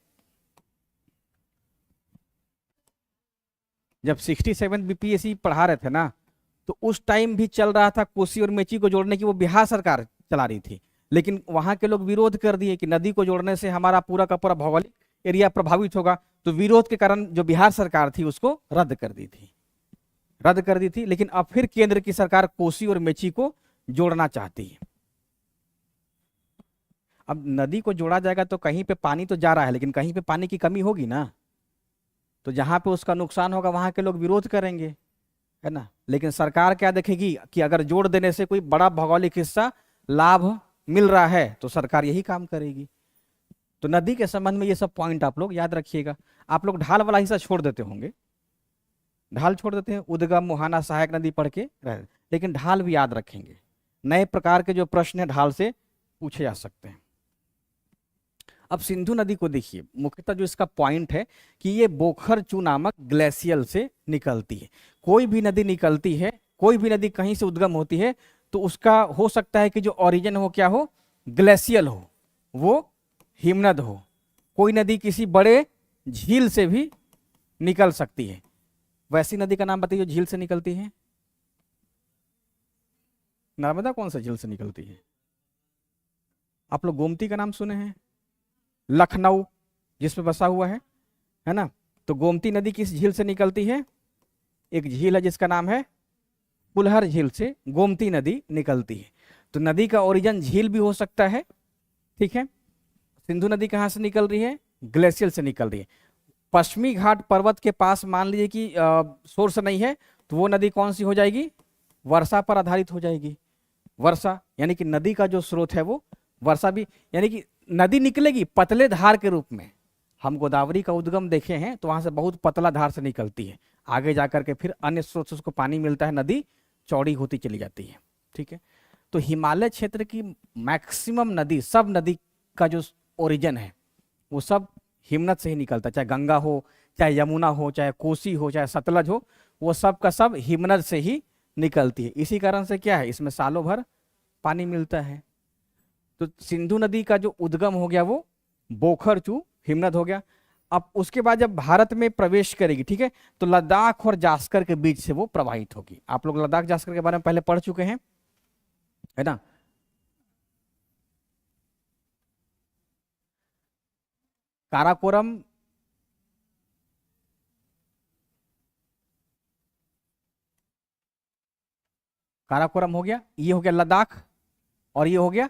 जब 67 बीपीएससी पढ़ा रहे थे ना, तो उस टाइम भी चल रहा था कोसी और मेची को जोड़ने की, वो बिहार सरकार चला रही थी, लेकिन वहां के लोग विरोध कर दिए कि नदी को जोड़ने से हमारा पूरा का पूरा भौगोलिक एरिया प्रभावित होगा। तो विरोध के कारण जो बिहार सरकार थी उसको रद्द कर दी थी, रद्द कर दी थी। लेकिन अब फिर केंद्र की सरकार कोसी और मेची को जोड़ना चाहती है। अब नदी को जोड़ा जाएगा तो कहीं पे पानी तो जा रहा है, लेकिन कहीं पे पानी की कमी होगी ना, तो जहां पे उसका नुकसान होगा वहां के लोग विरोध करेंगे, है ना। लेकिन सरकार क्या देखेगी कि अगर जोड़ देने से कोई बड़ा भौगोलिक हिस्सा लाभ मिल रहा है तो सरकार यही काम करेगी। तो नदी के संबंध में ये सब पॉइंट आप लोग याद रखिएगा। आप लोग ढाल वाला हिस्सा छोड़ देते होंगे, ढाल छोड़ देते हैं, उद्गम मुहाना सहायक नदी पढ़ के रह, लेकिन ढाल भी याद रखेंगे। नए प्रकार के जो प्रश्न है ढाल से पूछे जा सकते हैं। अब सिंधु नदी को देखिए, मुख्यतः जो इसका पॉइंट है कि ये बोखरचू नामक ग्लेशियल से निकलती है। कोई भी नदी निकलती है, कोई भी नदी कहीं से उद्गम होती है तो उसका हो सकता है कि जो ओरिजिन हो क्या हो, ग्लेशियल हो, वो हिमनद हो। कोई नदी किसी बड़े झील से भी निकल सकती है। वैसी नदी का नाम बताइए जो झील से निकलती है। नर्मदा कौन सा झील से निकलती है? आप लोग गोमती का नाम सुने हैं, लखनऊ जिसमें बसा हुआ है ना। तो गोमती नदी किस झील से निकलती है? एक झील है जिसका नाम है फुलहर झील से गोमती नदी निकलती है। तो नदी का ओरिजिन झील भी हो सकता है, ठीक है। सिंधु नदी कहाँ से निकल रही है? ग्लेशियल से निकल रही है। पश्चिमी घाट पर्वत के पास मान लीजिए कि सोर्स नहीं है, तो वो नदी कौन सी हो जाएगी? वर्षा पर आधारित हो जाएगी। वर्षा यानी कि नदी का जो स्रोत है वो वर्षा भी, यानी कि नदी निकलेगी पतले धार के रूप में। हम गोदावरी का उद्गम देखे हैं तो वहां से बहुत पतला धार से निकलती है, आगे जाकर के फिर अन्य स्रोत से उसको पानी मिलता है, नदी चौड़ी होती चली जाती है, ठीक है। तो हिमालय क्षेत्र की मैक्सिमम नदी, सब नदी का जो ओरिजिन है वो सब हिमनद से ही निकलता है। चाहे गंगा हो, चाहे यमुना हो, चाहे कोसी हो, चाहे सतलज हो, वो सब का सब हिमनद से ही निकलती है। इसी कारण से क्या है, इसमें सालों भर पानी मिलता है। तो सिंधु नदी का जो उद्गम हो गया वो बोखरचू हिमनद हो गया। अब उसके बाद जब भारत में प्रवेश करेगी, ठीक है, तो लद्दाख और जास्कर के बीच से वो प्रवाहित होगी। आप लोग लद्दाख जास्कर के बारे में पहले पढ़ चुके हैं, है ना। काराकोरम काराकोरम हो गया, ये हो गया लद्दाख, और ये हो गया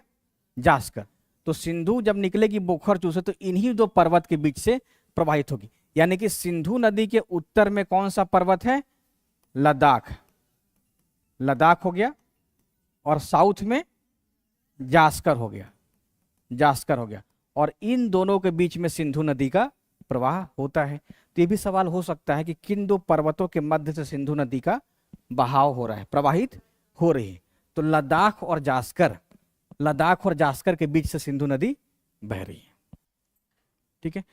जास्कर। तो सिंधु जब निकलेगी बोखरचू से तो इन्हीं दो पर्वत के बीच से प्रवाहित होगी। यानी कि सिंधु नदी के उत्तर में कौन सा पर्वत है? लद्दाख, लद्दाख हो गया, और साउथ में जास्कर हो गया, जास्कर हो गया, और इन दोनों के बीच में सिंधु नदी का प्रवाह होता है। तो ये भी सवाल हो सकता है कि किन दो पर्वतों के मध्य से सिंधु नदी का बहाव हो रहा है, प्रवाहित हो रही है। तो लद्दाख और जास्कर, लद्दाख और जास्कर के बीच से सिंधु नदी बह रही है, ठीक है।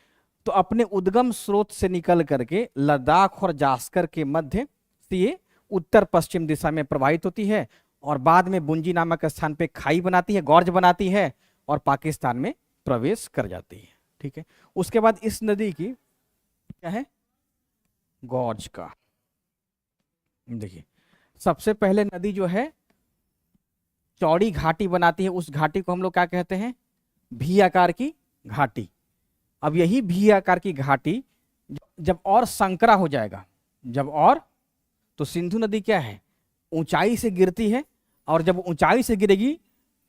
तो अपने उद्गम स्रोत से निकल करके लद्दाख और जास्कर के मध्य से ये उत्तर पश्चिम दिशा में प्रवाहित होती है, और बाद में बुंजी नामक स्थान पे खाई बनाती है, गॉर्ज बनाती है, और पाकिस्तान में प्रवेश कर जाती है, ठीक है। उसके बाद इस नदी की क्या है? गॉर्ज का देखिए, सबसे पहले नदी जो है चौड़ी घाटी बनाती है। उस घाटी को हम लोग क्या कहते हैं? भी आकार की घाटी। अब यही भी आकार की घाटी जब और संकरा हो जाएगा, जब और, तो सिंधु नदी क्या है? ऊंचाई से गिरती है, और जब ऊंचाई से गिरेगी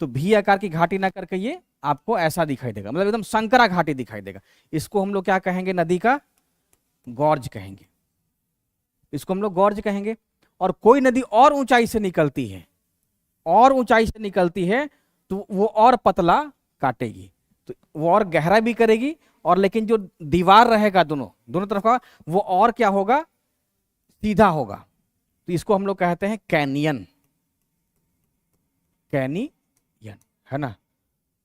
तो भी आकार की घाटी ना करके ये आपको ऐसा दिखाई देगा, मतलब एकदम संकरा घाटी दिखाई देगा। इसको हम लोग क्या कहेंगे? नदी का गॉर्ज कहेंगे, इसको हम लोग गॉर्ज कहेंगे। और कोई नदी और ऊंचाई से निकलती है, और ऊंचाई से निकलती है, तो वो और पतला काटेगी, तो वो और गहरा भी करेगी, और लेकिन जो दीवार रहेगा दोनों दोनों तरफ का, वो और क्या होगा? सीधा होगा। तो इसको हम लोग कहते हैं कैनियन, कैनियन, है ना।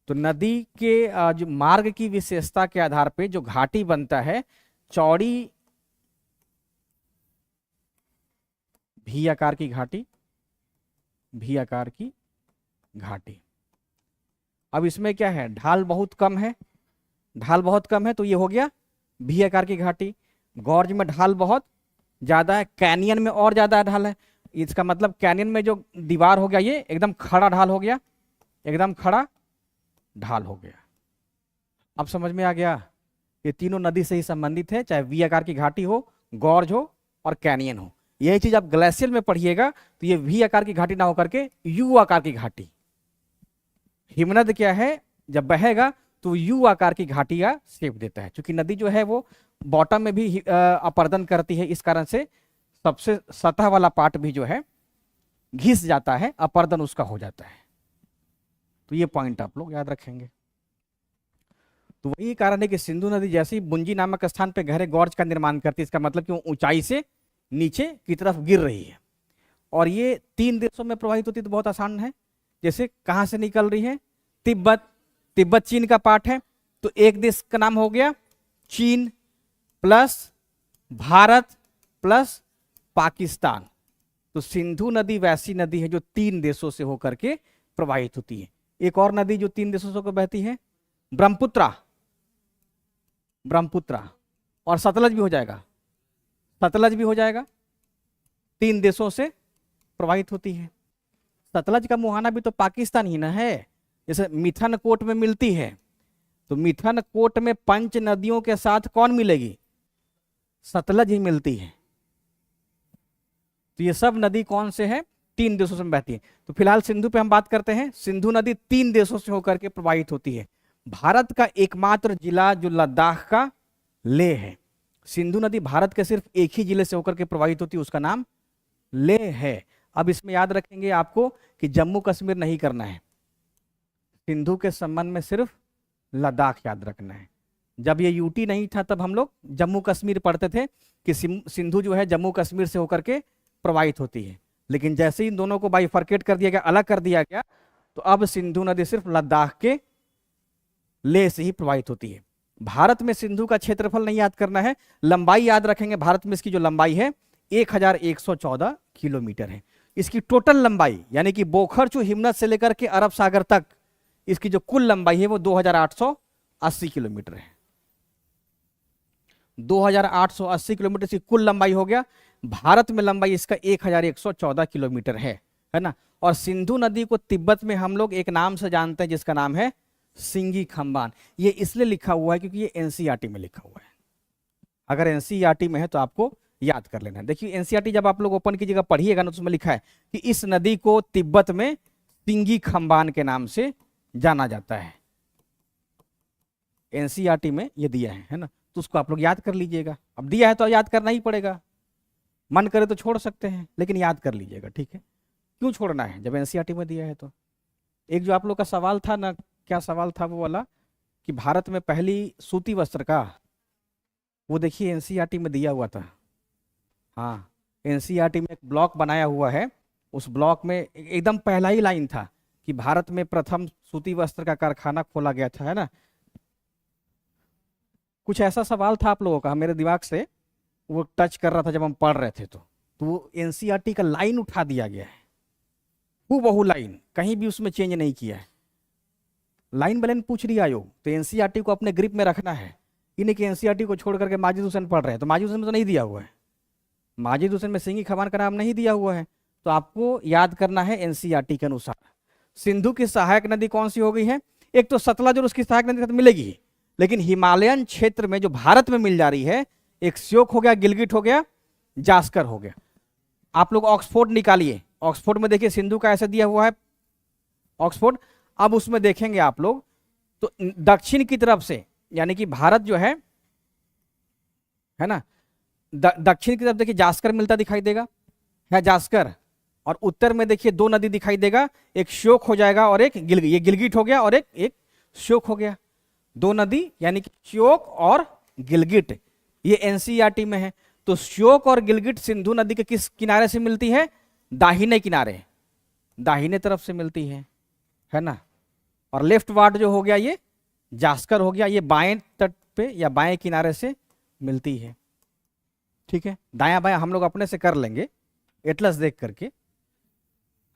तो नदी के जो मार्ग की विशेषता के आधार पे जो घाटी बनता है, चौड़ी भी आकार की घाटी, भी आकार की घाटी। अब इसमें क्या है? ढाल बहुत कम है, ढाल बहुत कम है, तो ये हो गया भी आकार की घाटी। गॉर्ज में ढाल बहुत ज्यादा है, कैनियन में और ज्यादा ढाल है। इसका मतलब कैनियन में जो दीवार हो गया ये एकदम खड़ा ढाल हो गया, एकदम खड़ा ढाल हो गया। अब समझ में आ गया, ये तीनों नदी से ही संबंधित है, चाहे वी आकार की घाटी हो, गॉर्ज हो और कैनियन हो। यही चीज आप ग्लेशियर में पढ़िएगा तो ये वी आकार की घाटी ना होकर के यू आकार की घाटी। हिमनद क्या है, जब बहेगा तो यू आकार की घाटी का शेप देता है, क्योंकि नदी जो है वो बॉटम में भी अपर्दन करती है, इस कारण से सबसे सतह वाला पार्ट भी जो है घिस जाता है, अपर्दन उसका हो जाता है। तो ये पॉइंट आप लोग याद रखेंगे। तो वही कारण है कि सिंधु नदी जैसी बुंजी नामक स्थान पे गहरे गॉर्ज का निर्माण करती है, इसका मतलब कि वो ऊंचाई से नीचे की तरफ गिर रही है। और ये 3 देशों में प्रवाहित होती है, तो बहुत आसान है। जैसे कहां से निकल रही है, तिब्बत, तिब्बत चीन का पार्ट है, तो एक देश का नाम हो गया चीन प्लस भारत प्लस पाकिस्तान। तो सिंधु नदी वैसी नदी है जो 3 देशों से होकर के प्रवाहित होती है। एक और नदी जो 3 देशों से होकर बहती है, ब्रह्मपुत्रा, ब्रह्मपुत्रा, और सतलज भी हो जाएगा, सतलज भी हो जाएगा, 3 देशों से प्रवाहित होती है। सतलज का मुहाना भी तो पाकिस्तान ही ना है, जैसे मिथनकोट में मिलती है, तो मिथनकोट में 5 नदियों के साथ कौन मिलेगी, सतलज ही मिलती है। तो ये सब नदी कौन से है, 3 देशों से बहती है। तो फिलहाल सिंधु पे हम बात करते हैं। सिंधु नदी 3 देशों से होकर के प्रवाहित होती है। भारत का एकमात्र जिला जो लद्दाख का लेह है, सिंधु नदी भारत के सिर्फ एक ही जिले से होकर के प्रवाहित होती है, उसका नाम लेह है। अब इसमें याद रखेंगे आपको कि जम्मू कश्मीर नहीं करना है, सिंधु के संबंध में सिर्फ लद्दाख याद रखना है। जब ये यूटी नहीं था तब हम लोग जम्मू कश्मीर पढ़ते थे कि सिंधु जो है जम्मू कश्मीर से होकर के प्रवाहित होती है, लेकिन जैसे ही इन दोनों को बाइफरकेट कर दिया गया, अलग कर दिया गया, तो अब सिंधु नदी सिर्फ लद्दाख के लेह से ही प्रवाहित होती है। भारत में सिंधु का क्षेत्रफल नहीं याद करना है, लंबाई याद रखेंगे। भारत में इसकी जो लंबाई है 1114 किलोमीटर है। इसकी टोटल लंबाई यानी कि बोखरचू हिमनद से लेकर के अरब सागर तक इसकी जो कुल लंबाई है वो 2880 किलोमीटर है। 2880 किलोमीटर की कुल लंबाई हो गया। भारत में लंबाई इसका 1114 किलोमीटर है ना। और सिंधु नदी को तिब्बत में हम लोग एक नाम से जानते हैं जिसका नाम है सिंगी खंबान। ये इसलिए लिखा हुआ है क्योंकि ये एनसीईआरटी में लिखा हुआ है। अगर एनसीईआरटी में है तो आपको याद कर लेना है। देखिए एनसीईआरटी जब आप लोग ओपन कीजिएगा पढ़िएगा ना, तो उसमें लिखा है कि इस नदी को तिब्बत में सिंगी खंबान के नाम से जाना जाता है। एनसीईआरटी में ये दिया है ना, तो उसको आप लोग याद कर लीजिएगा। अब दिया है तो याद करना ही पड़ेगा, मन करे तो छोड़ सकते हैं लेकिन याद कर लीजिएगा, ठीक है। क्यों छोड़ना है जब एनसीईआरटी में दिया है तो। एक जो आप लोग का सवाल था ना, क्या सवाल था वो वाला कि भारत में पहली सूती वस्त्र का, वो देखिए एनसीईआरटी में दिया हुआ था। हाँ, एनसीईआरटी में एक ब्लॉक बनाया हुआ है, उस ब्लॉक में एकदम पहला ही लाइन था कि भारत में प्रथम सूती वस्त्र का कारखाना खोला गया था, है ना। कुछ ऐसा सवाल था आप लोगों का, मेरे दिमाग से वो टच कर रहा था जब हम पढ़ रहे थे, तो वो एनसीईआरटी का लाइन उठा दिया गया है, हूबहू लाइन, कहीं भी उसमें चेंज नहीं किया है। लाइन बाय लाइन पूछ रही आयोग, तो एनसीईआरटी को अपने ग्रिप में रखना है। इन्हीं के एनसीईआरटी को छोड़ करके माजिद हुसैन पढ़ रहे हैं, तो माजिद हुसैन में तो नहीं दिया हुआ है, माजिद हुसैन में सिंगी खंबान का नाम नहीं दिया हुआ है, तो आपको याद करना है एनसीईआरटी के अनुसार। सिंधु की सहायक नदी कौन सी हो गई है, एक तो सतलज और उसकी सहायक नदी के साथ मिलेगी ही, लेकिन हिमालयन क्षेत्र में जो भारत में मिल जा रही है, एक श्योक हो गया, गिलगिट हो गया, जास्कर हो गया। आप लोग ऑक्सफोर्ड निकालिए, ऑक्सफोर्ड में देखिए सिंधु का ऐसे दिया हुआ है ऑक्सफोर्ड। अब उसमें देखेंगे आप लोग तो दक्षिण की तरफ से, यानी कि भारत जो है ना, दक्षिण की तरफ देखिए जास्कर मिलता दिखाई देगा, है जास्कर। और उत्तर में देखिए 2 नदी दिखाई देगा, एक श्योक हो जाएगा और एक गिलगिट, ये गिलगिट हो गया और एक श्योक हो गया। 2 नदी यानी कि श्योक और गिलगिट, ये एनसीईआरटी में है। तो श्योक और गिलगिट सिंधु नदी के किस किनारे से मिलती है, दाहिने किनारे, दाहिने तरफ से मिलती है ना। और लेफ्ट वार्ड जो हो गया ये जास्कर हो गया, ये बाएं तट पे या बाएं किनारे से मिलती है, ठीक है। दायां बायां हम लोग अपने से कर लेंगे एटलस देख करके।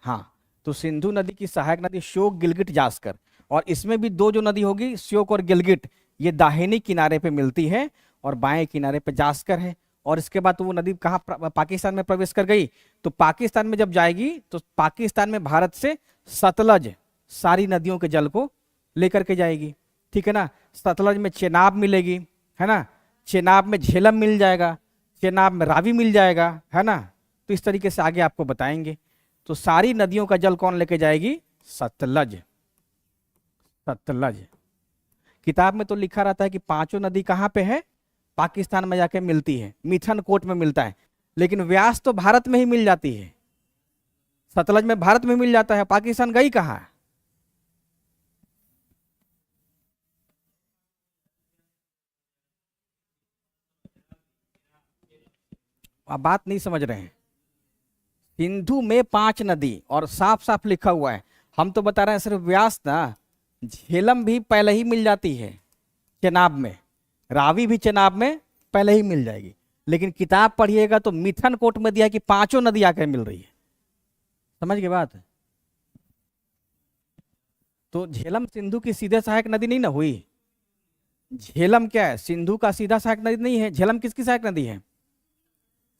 हाँ, तो सिंधु नदी की सहायक नदी श्योक, गिलगिट, जास्कर, और इसमें भी 2 जो नदी होगी श्योक और गिलगिट, ये दाहिनी किनारे पे मिलती है और बाएं किनारे पे जास्कर है। और इसके बाद तो वो नदी कहाँ पाकिस्तान में प्रवेश कर गई। तो पाकिस्तान में जब जाएगी तो पाकिस्तान में भारत से सतलज सारी नदियों के जल को लेकर के जाएगी, ठीक है ना। सतलज में चेनाब मिलेगी, है ना, चेनाब में झेलम मिल जाएगा, चेनाब में रावी मिल जाएगा, है ना। तो इस तरीके से आगे आपको बताएंगे। तो सारी नदियों का जल कौन लेके जाएगी? सतलज। सतलज। किताब में तो लिखा रहता है कि पांचों नदी कहाँ पे है? पाकिस्तान में जाके मिलती है, मिथन कोट में मिलता है, लेकिन व्यास तो भारत में ही मिल जाती है। सतलज में भारत में मिल जाता है, पाकिस्तान गई कहाँ? आप बात नहीं समझ रहे हैं। सिंधु में 5 नदी और साफ साफ लिखा हुआ है। हम तो बता रहे हैं सिर्फ व्यास ना, झेलम भी पहले ही मिल जाती है चेनाब में, रावी भी चेनाब में पहले ही मिल जाएगी। लेकिन किताब पढ़िएगा तो मिथन कोट में दिया कि पांचों नदी आकर मिल रही है। समझ गए बात? तो झेलम सिंधु की सीधे सहायक नदी नहीं ना हुई। झेलम क्या है? सिंधु का सीधा सहायक नदी नहीं है। झेलम किसकी सहायक नदी है?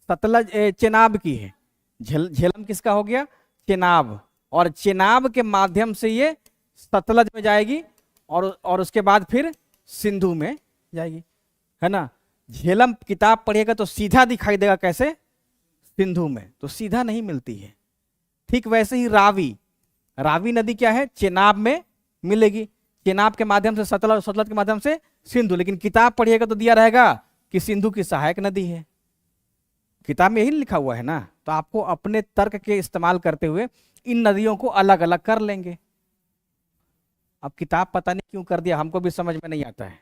सतलज चेनाब की है। झेलम किसका हो गया? चेनाब। और चेनाब के माध्यम से ये सतलज में जाएगी और उसके बाद फिर सिंधु में जाएगी, है ना। झेलम किताब पढ़िएगा तो सीधा दिखाई देगा, कैसे? सिंधु में, तो सीधा नहीं मिलती है। ठीक वैसे ही रावी, रावी नदी क्या है? चेनाब में मिलेगी, चेनाब के माध्यम से सतलज, सतलज के माध्यम से सिंधु। लेकिन किताब पढ़िएगा तो दिया रहेगा कि सिंधु की सहायक नदी है। किताब में यही लिखा हुआ है ना। तो आपको अपने तर्क के इस्तेमाल करते हुए इन नदियों को अलग अलग कर लेंगे। अब किताब पता नहीं क्यों कर दिया, हमको भी समझ में नहीं आता है।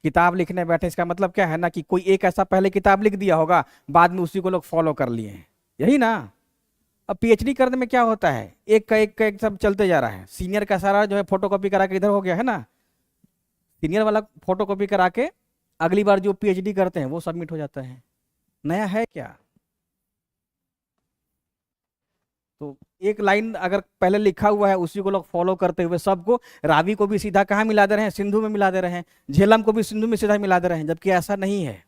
किताब लिखने बैठे इसका मतलब क्या है ना कि कोई एक ऐसा पहले किताब लिख दिया होगा, बाद में उसी को लोग फॉलो कर लिए हैं, यही ना। अब पीएचडी करने में क्या होता है, एक का एक सब चलते जा रहा है। सीनियर का सारा जो है फोटोकॉपी करा के इधर हो गया है ना, सीनियर वाला फोटोकॉपी करा के अगली बार जो पीएचडी करते हैं वो सबमिट हो जाता है। नया है क्या? तो एक लाइन अगर पहले लिखा हुआ है उसी को लोग फॉलो करते हुए सबको, रावी को भी सीधा कहाँ मिला दे रहे हैं? सिंधु में मिला दे रहे हैं। झेलम को भी सिंधु में सीधा मिला दे रहे हैं, जबकि ऐसा नहीं है।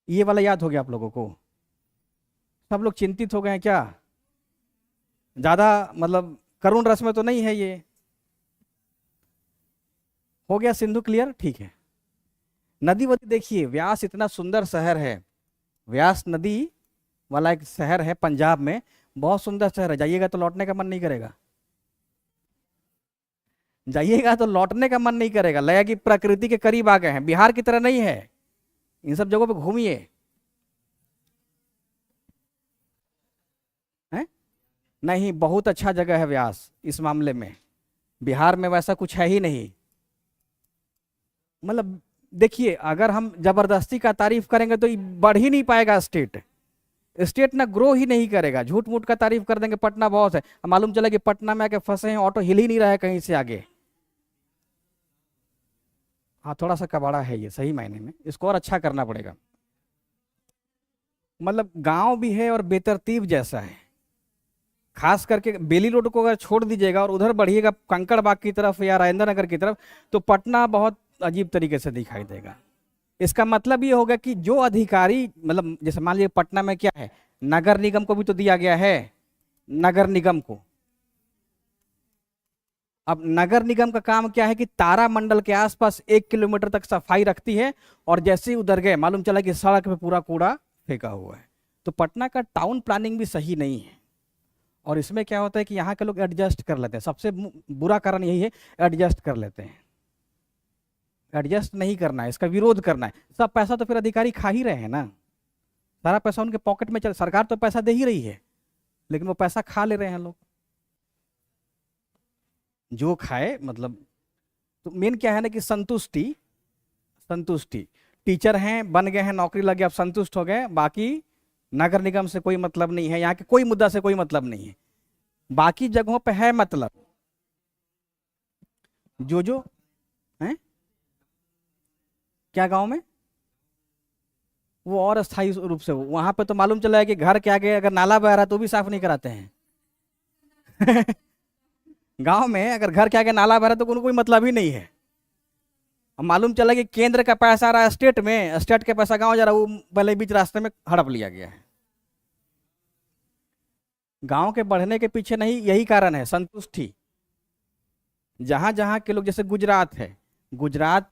ये वाला याद हो गया आप लोगों को? सब लोग चिंतित हो गए हैं क्या? ज्यादा मतलब करुण रस में तो नहीं है ये? हो गया सिंधु क्लियर? ठीक है। नदी वदी देखिए, व्यास इतना सुंदर शहर है, व्यास नदी वाला एक शहर है पंजाब में, बहुत सुंदर शहर है। जाइएगा तो लौटने का मन नहीं करेगा, जाइएगा तो लौटने का मन नहीं करेगा। लगा कि प्रकृति के करीब आ गए हैं, बिहार की तरह नहीं है। इन सब जगहों पे घूमिए, हैं? नहीं, बहुत अच्छा जगह है व्यास इस मामले में। बिहार में वैसा कुछ है ही नहीं। मतलब देखिए, अगर हम जबरदस्ती का तारीफ करेंगे तो बढ़ ही नहीं पाएगा स्टेट, स्टेट ना ग्रो ही नहीं करेगा। झूठ मूठ का तारीफ कर देंगे, पटना बहुत है, मालूम चला कि पटना में आके फंसे हैं, ऑटो हिल ही नहीं रहा है कहीं से आगे। हाँ, थोड़ा सा कबाड़ा है ये सही मायने में, इसको और अच्छा करना पड़ेगा। मतलब गांव भी है और बेतरतीब जैसा है। खास करके बेली रोड को अगर छोड़ दीजिएगा और उधर बढ़िएगा कंकड़ बाग की तरफ या राजेंद्र नगर की तरफ, तो पटना बहुत अजीब तरीके से दिखाई देगा। इसका मतलब ये होगा कि जो अधिकारी, मतलब जैसे मान लीजिए पटना में क्या है, नगर निगम को भी तो दिया गया है, नगर निगम को। अब नगर निगम का काम क्या है कि तारामंडल के आसपास 1 किलोमीटर तक सफाई रखती है, और जैसे ही उधर गए मालूम चला कि सड़क पे पूरा कूड़ा फेंका हुआ है। तो पटना का टाउन प्लानिंग भी सही नहीं है, और इसमें क्या होता है कि यहाँ के लोग एडजस्ट कर लेते हैं। सबसे बुरा कारण यही है, एडजस्ट कर लेते हैं। एडजस्ट नहीं करना है, इसका विरोध करना है। सब पैसा तो फिर अधिकारी खा ही रहे हैं ना, सारा पैसा उनके पॉकेट में चल, सरकार तो पैसा दे ही रही है, लेकिन वो पैसा खा ले रहे हैं लोग। जो खाए मतलब, तो मेन क्या है ना कि संतुष्टि, संतुष्टि। टीचर हैं, बन गए हैं, नौकरी लग गई, अब संतुष्ट हो गए, बाकी नगर निगम से कोई मतलब नहीं है, यहाँ के कोई मुद्दा से कोई मतलब नहीं है। बाकी जगहों पे है मतलब, जो है क्या गांव में, वो और अस्थायी रूप से वहां पे तो मालूम चला है कि घर के आगे अगर नाला बह रहा है तो भी साफ नहीं कराते हैं। गांव में अगर घर के आगे नाला बह रहा है तो उनको कोई मतलब ही नहीं है। अब मालूम चला कि केंद्र का पैसा आ रहा है स्टेट में, स्टेट का पैसा गांव जा रहा है, वो भले बीच रास्ते में हड़प लिया गया है। गांव के बढ़ने के पीछे नहीं यही कारण है, संतुष्टि। जहां जहां के लोग, जैसे गुजरात है, गुजरात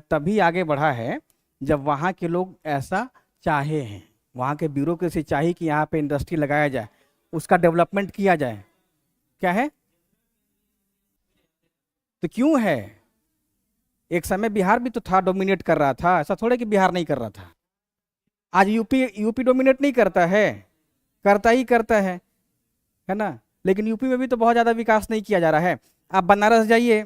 तभी आगे बढ़ा है जब वहां के लोग ऐसा चाहे हैं, वहां के ब्यूरोक्रेसी चाहिए कि यहाँ पे इंडस्ट्री लगाया जाए, उसका डेवलपमेंट किया जाए। क्या है? तो क्यों है? एक समय बिहार भी तो था, डोमिनेट कर रहा था, ऐसा थोड़े कि बिहार नहीं कर रहा था। आज यूपी यूपी डोमिनेट नहीं करता है, करता ही करता है ना। लेकिन यूपी में भी तो बहुत ज्यादा विकास नहीं किया जा रहा है। आप बनारस जाइए,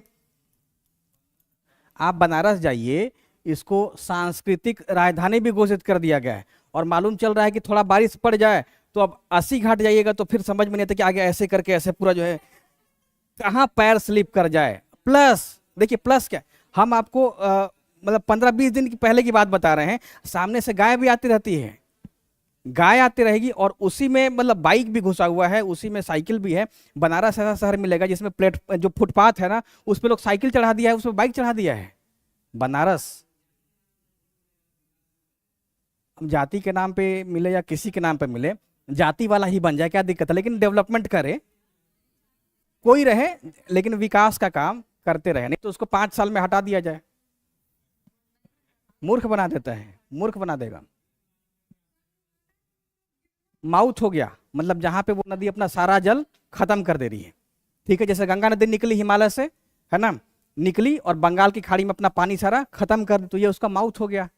आप बनारस जाइए, इसको सांस्कृतिक राजधानी भी घोषित कर दिया गया है। और मालूम चल रहा है कि थोड़ा बारिश पड़ जाए तो अब 80 घाट जाइएगा तो फिर समझ में नहीं आता कि आगे ऐसे करके ऐसे पूरा जो है कहाँ पैर स्लिप कर जाए। प्लस देखिए, प्लस क्या, हम आपको मतलब 15-20 दिन की पहले की बात बता रहे हैं, सामने से गाय भी आती रहती है, गाय आती रहेगी और उसी में मतलब बाइक भी घुसा हुआ है, उसी में साइकिल भी है। बनारस ऐसा शहर मिलेगा जिसमें प्लेट जो फुटपाथ है ना, उस पर लोग साइकिल चढ़ा दिया है, उसमें बाइक चढ़ा दिया है। बनारस जाति के नाम पे मिले या किसी के नाम पे मिले, जाति वाला ही बन जाए, क्या दिक्कत है? लेकिन डेवलपमेंट करे, कोई रहे लेकिन विकास का काम करते रहे, नहीं तो उसको 5 साल में हटा दिया जाए। मूर्ख बना देता है, मूर्ख बना देगा। माउथ हो गया, मतलब जहां पे वो नदी अपना सारा जल खत्म कर दे रही है। ठीक है, जैसे गंगा नदी निकली हिमालय से, है ना, निकली और बंगाल की खाड़ी में अपना पानी सारा खत्म कर दी, तो ये उसका माउथ हो गया।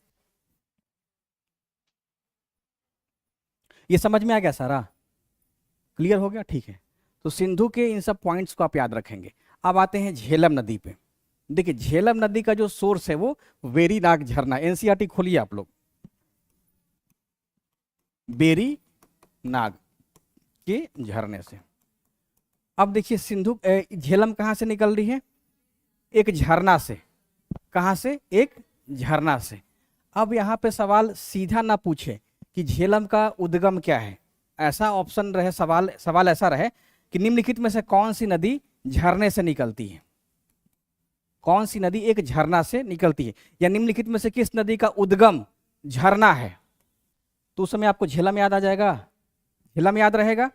ये समझ में आ गया सारा? क्लियर हो गया? ठीक है। तो सिंधु के इन सब पॉइंट्स को आप याद रखेंगे। अब आते हैं झेलम नदी पे। देखिए, झेलम नदी का जो सोर्स है वो वेरीनाग झरना, एनसीईआरटी खोलिए आप लोग, बेरी नाग के झरने से। अब देखिए सिंधु झेलम कहां से निकल रही है? एक झरना से। कहां से? एक झरना से। अब यहां पे सवाल सीधा ना पूछे कि झेलम का उद्गम क्या है, ऐसा ऑप्शन रहे, सवाल ऐसा रहे कि निम्नलिखित में से कौन सी नदी झरने से निकलती है? कौन सी नदी एक झरना से निकलती है, या निम्नलिखित में से किस नदी का उद्गम झरना है? तो उस समय आपको झेलम याद आ जाएगा, झेलम याद रहेगा।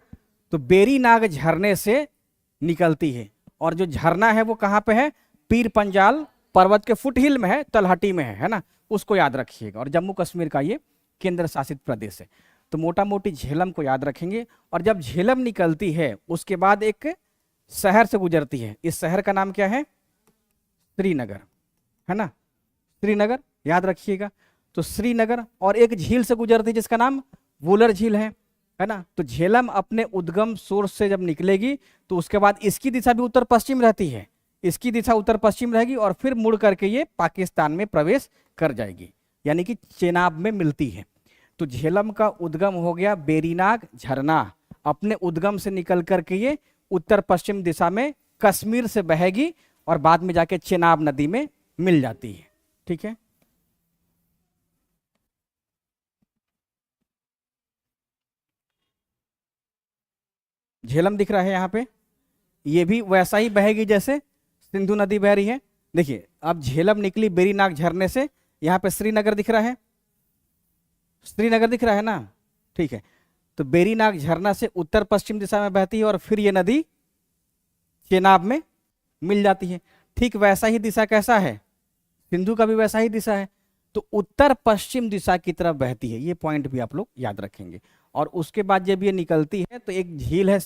तो बेरीनाग झरने से निकलती है, और जो झरना है वो कहाँ पे है? पीर पंजाल पर्वत के फुटहिल में है, तलहटी में है ना, उसको याद रखिएगा। और जम्मू कश्मीर का ये केंद्र शासित प्रदेश है। तो मोटा मोटी झेलम को याद रखेंगे। और जब झेलम निकलती है उसके बाद एक शहर से गुजरती है, इस शहर का नाम क्या है? श्रीनगर, है ना, श्रीनगर याद रखिएगा। तो श्रीनगर, और एक झील से गुजरती है जिसका नाम वुलर झील है ना। तो झेलम अपने उद्गम सोर्स से जब निकलेगी तो उसके बाद इसकी दिशा भी उत्तर पश्चिम रहती है, इसकी दिशा उत्तर पश्चिम रहेगी, और फिर मुड़ करके ये पाकिस्तान में प्रवेश कर जाएगी, यानी कि चेनाब में मिलती है। तो झेलम का उद्गम हो गया बेरीनाग झरना, अपने उद्गम से निकल करके ये उत्तर पश्चिम दिशा में कश्मीर से बहेगी और बाद में जाके चेनाब नदी में मिल जाती है। ठीक है, झेलम दिख रहा है यहाँ पे, ये भी वैसा ही बहेगी जैसे सिंधु नदी बह रही है। देखिए, अब झेलम निकली बेरीनाग झरने से, यहाँ पे श्रीनगर दिख रहा है, श्रीनगर दिख रहा है ना। ठीक है, तो बेरीनाग झरना से उत्तर पश्चिम दिशा में बहती है और फिर ये नदी चेनाब में मिल जाती है। ठीक वैसा ही दिशा कैसा है? सिंधु का भी वैसा ही दिशा है, तो उत्तर पश्चिम दिशा की तरफ बहती है। ये पॉइंट भी आप लोग याद रखेंगे। और उसके बाद जब ये निकलती है तो एक झील है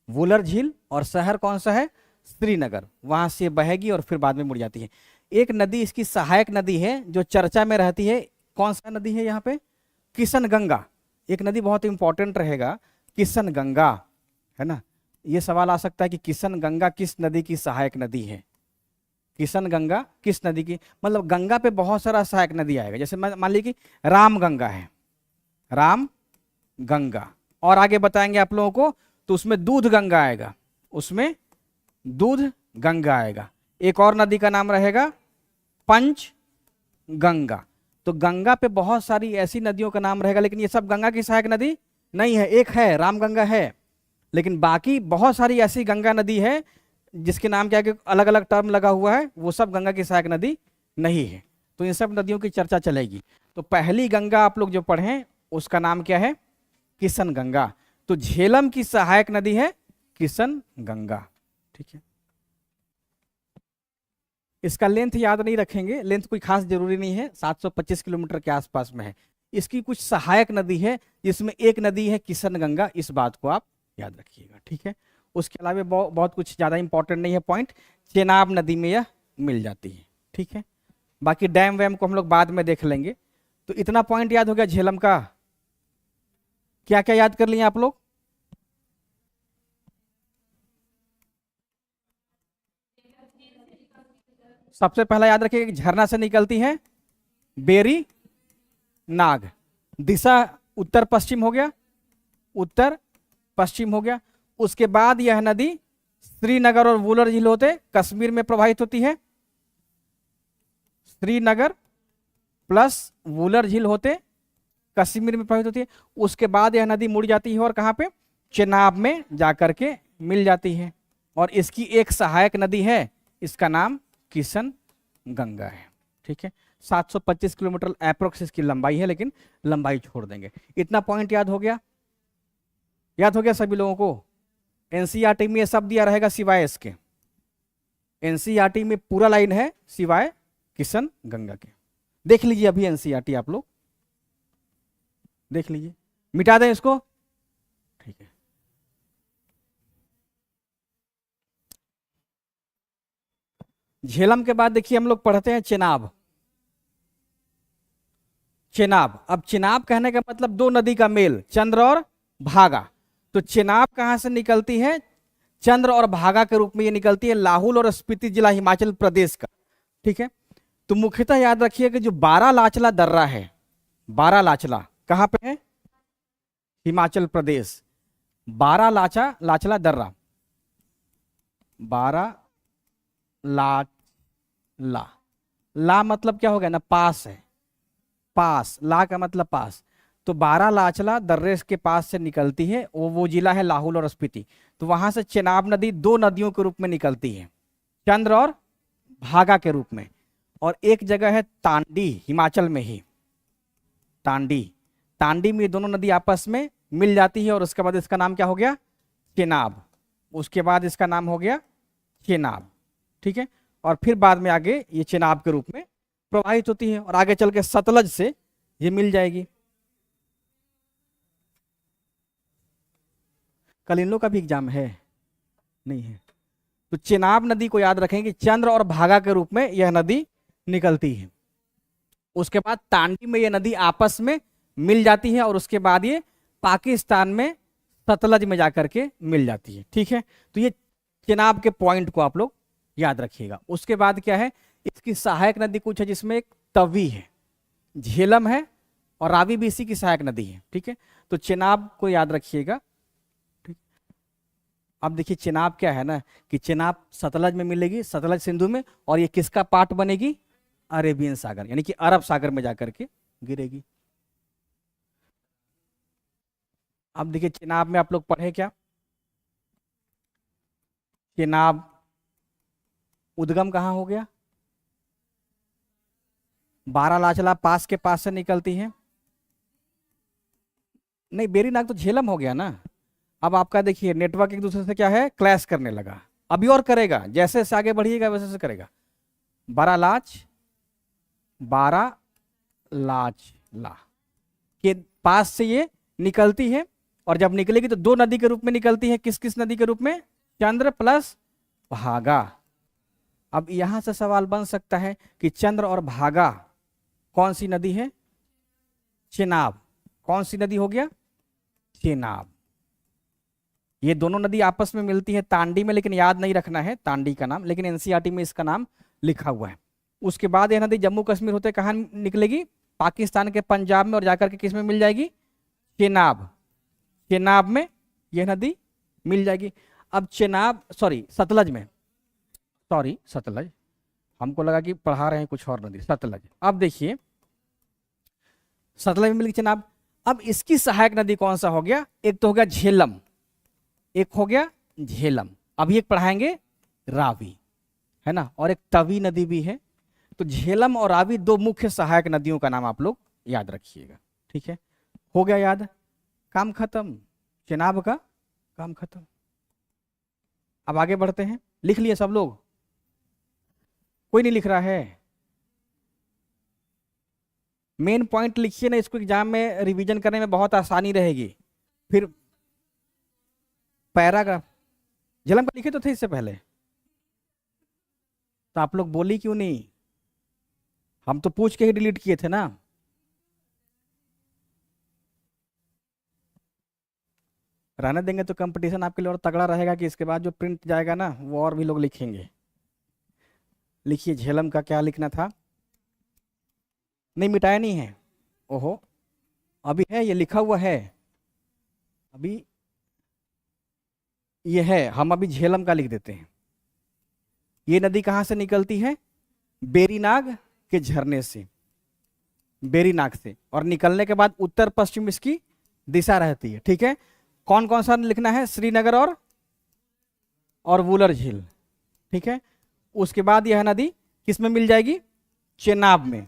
वुलर झील, और शहर कौन सा है? श्रीनगर, वहां से बहेगी और फिर बाद में मुड़ जाती है। एक नदी इसकी सहायक नदी है जो चर्चा में रहती है, कौन सा नदी है यहाँ पे? किशन गंगा। एक नदी बहुत इंपॉर्टेंट रहेगा, किशन गंगा, है ना। ये सवाल आ सकता है कि किशन गंगा किस नदी की सहायक नदी है? किशन गंगा किस नदी की, मतलब गंगा पे बहुत सारा सहायक नदी आएगा। जैसे मान लीजिए कि राम गंगा है, राम गंगा, और आगे बताएंगे आप लोगों को, तो उसमें दूध गंगा आएगा, उसमें दूध गंगा आएगा। एक और नदी का नाम रहेगा पंच गंगा। तो गंगा पे बहुत सारी ऐसी नदियों का नाम रहेगा, लेकिन ये सब गंगा की सहायक नदी नहीं है। एक है राम गंगा है, लेकिन बाकी बहुत सारी ऐसी गंगा नदी है जिसके नाम क्या अलग अलग टर्म लगा हुआ है, वो सब गंगा की सहायक नदी नहीं है। तो इन सब नदियों की चर्चा चलेगी। तो पहली गंगा आप लोग जो पढ़ें उसका नाम क्या है? किशन गंगा। तो झेलम की सहायक नदी है किशन गंगा। ठीक है, इसका लेंथ याद नहीं रखेंगे, लेंथ कोई खास जरूरी नहीं है, 725 किलोमीटर के आसपास में है। इसकी कुछ सहायक नदी है जिसमें एक नदी है किशन गंगा, इस बात को आप याद रखिएगा। ठीक है, उसके अलावा बहुत कुछ ज्यादा इंपॉर्टेंट नहीं है पॉइंट। चेनाब नदी में यह मिल जाती है। ठीक है, बाकी डैम वैम को हम लोग बाद में देख लेंगे। तो इतना पॉइंट याद हो गया झेलम का। क्या क्या याद कर लिए आप लोग? सबसे पहला याद रखिएगा कि झरना से निकलती है बेरी नाग। दिशा उत्तर पश्चिम हो गया, उत्तर पश्चिम हो गया। उसके बाद यह नदी श्रीनगर और वुलर झील होते कश्मीर में प्रवाहित होती है। श्रीनगर प्लस वुलर झील होते कश्मीर में प्रवाहित होती है। उसके बाद यह नदी मुड़ जाती है और कहां पे? चेनाब में जाकर के मिल जाती है। और इसकी एक सहायक नदी है, इसका नाम किशन गंगा है। ठीक है, 725 किलोमीटर अप्रोक्स इसकी लंबाई है, लेकिन लंबाई छोड़ देंगे। इतना पॉइंट याद हो गया? याद हो गया सभी लोगों को? एनसीईआरटी में ये सब दिया रहेगा सिवाय इसके। एनसीईआरटी में पूरा लाइन है सिवाय किशन गंगा के। देख लीजिए अभी एनसीईआरटी आप लोग देख लीजिए, मिटा दें इसको। ठीक है, झेलम के बाद देखिए हम लोग पढ़ते हैं चेनाब। चेनाब, अब चेनाब कहने का मतलब दो नदी का मेल, चंद्र और भागा। तो चेनाब कहां से निकलती है? चंद्र और भागा के रूप में ये निकलती है लाहौल और स्पीति जिला हिमाचल प्रदेश का। ठीक है, तो मुख्यतः याद रखिए कि जो बारा लाचला दर्रा है, बारा लाचला कहां पे है? हिमाचल प्रदेश। बारा लाचला दर्रा, बारा ला ला मतलब क्या हो गया ना? पास है, पास, ला का मतलब पास। तो बारा लाचला दर्रे के पास से निकलती है, वो जिला है लाहौल और स्पीति। तो वहां से चेनाब नदी दो नदियों के रूप में निकलती है, चंद्र और भागा के रूप में। और एक जगह है तांडी, हिमाचल में ही तांडी। तांडी में ये दोनों नदी आपस में मिल जाती है और उसके बाद इसका नाम क्या हो गया? चेनाब। उसके बाद इसका नाम हो गया चेनाब। ठीक है, और फिर बाद में आगे ये चेनाब के रूप में प्रवाहित होती है और आगे चल के सतलज से ये मिल जाएगी। कल इन लोग का भी एग्जाम है? नहीं है। तो चेनाब नदी को याद रखें कि चंद्र और भागा के रूप में यह नदी निकलती है। उसके बाद तांडी में यह नदी आपस में मिल जाती है और उसके बाद ये पाकिस्तान में सतलज में जाकर के मिल जाती है। ठीक है, तो ये चेनाब के पॉइंट को आप लोग याद रखिएगा। उसके बाद क्या है? इसकी सहायक नदी कुछ है जिसमें एक तवी है, झेलम है और रावी भी इसी की सहायक नदी है। ठीक है, तो चेनाब को याद रखिएगा। ठीक, अब देखिए चेनाब क्या है ना कि चेनाब सतलज में मिलेगी, सतलज सिंधु में, और ये किसका पार्ट बनेगी? अरेबियन सागर, यानी कि अरब सागर में जाकर के गिरेगी। अब देखिए चेनाब में आप लोग पढ़े क्या? चेनाब उद्गम कहां हो गया? बारा लाचला पास के पास से निकलती है। नहीं, बेरीनाग तो झेलम हो गया ना। अब आपका देखिए नेटवर्क एक दूसरे से क्या है? क्लैश करने लगा। अभी और करेगा, जैसे से आगे बढ़िएगा वैसे से करेगा। बारा लाच ला के पास से ये निकलती है और जब निकलेगी तो दो नदी के रूप में निकलती है। किस किस नदी के रूप में? चंद्र प्लस भागा। अब यहां से सवाल बन सकता है कि चंद्र और भागा कौन सी नदी है? चेनाब। कौन सी नदी हो गया? चेनाब। ये दोनों नदी आपस में मिलती है तांडी में, लेकिन याद नहीं रखना है तांडी का नाम, लेकिन एनसीईआरटी में इसका नाम लिखा हुआ है। उसके बाद यह नदी जम्मू कश्मीर होते कहां निकलेगी? पाकिस्तान के पंजाब में, और जाकर के किस में मिल जाएगी? चेनाब। चेनाब में यह नदी मिल जाएगी। अब चेनाब सतलज में, सतलज, हमको लगा कि पढ़ा रहे हैं कुछ और नदी, सतलज। अब देखिए सतलज में मिल गई चेनाब। अब इसकी सहायक नदी कौन सा हो गया? एक तो हो गया झेलम, एक हो गया झेलम। अभी एक पढ़ाएंगे रावी, है ना, और एक तवी नदी भी है। तो झेलम और रावी दो मुख्य सहायक नदियों का नाम आप लोग याद रखिएगा। ठीक है, हो गया याद, काम खत्म, चेनाब का काम खत्म। अब आगे बढ़ते हैं, लिख लिए सब लोग? कोई नहीं लिख रहा है? मेन पॉइंट लिखिए ना, इसको एग्जाम में रिवीजन करने में बहुत आसानी रहेगी। फिर पैराग्राफ झेलम का लिखे तो थे इससे पहले, तो आप लोग बोली क्यों नहीं? हम तो पूछ के ही डिलीट किए थे ना। रहने देंगे तो कंपटीशन आपके लिए और तगड़ा रहेगा कि इसके बाद जो प्रिंट जाएगा ना वो और भी लोग लिखेंगे। लिखिए झेलम का क्या लिखना था? नहीं मिटाया नहीं है? ओहो, अभी है, ये लिखा हुआ है अभी, ये है, हम अभी झेलम का लिख देते हैं। ये नदी कहाँ से निकलती है? बेरीनाग के झरने से, बेरीनाग से, और निकलने के बाद उत्तर पश्चिम इसकी दिशा रहती है। ठीक है, कौन कौन सा लिखना है? श्रीनगर और वुलर झील। ठीक है, उसके बाद यह नदी किस में मिल जाएगी? चेनाब में,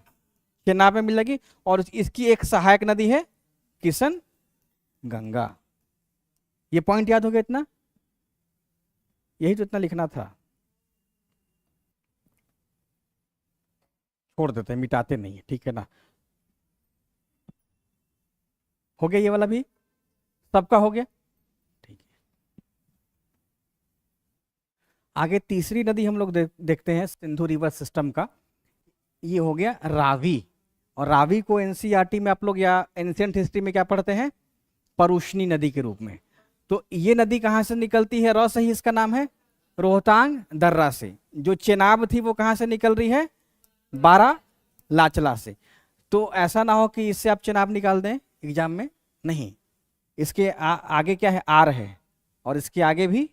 चेनाब में मिल जाएगी। और इसकी एक सहायक नदी है किशन गंगा। ये पॉइंट याद हो गया इतना? यही तो इतना लिखना था। छोड़ देते हैं, मिटाते नहीं है, ठीक है ना। हो गया ये वाला भी, सबका हो गया, ठीक है। आगे तीसरी नदी हम लोग देखते हैं सिंधु रिवर सिस्टम का। ये हो गया रावी, और रावी को एनसीईआरटी में आप लोग या एंशिएंट हिस्ट्री में क्या पढ़ते हैं? परुष्णी नदी के रूप में। तो ये नदी कहाँ से निकलती है? र सही इसका नाम है, रोहतांग दर्रा से। जो चेनाब थी वो कहाँ से निकल रही है? बारालाचला से। तो ऐसा ना हो कि इससे आप चेनाब निकाल दें एग्जाम में, नहीं, इसके आगे क्या है? आर है, और इसके आगे भी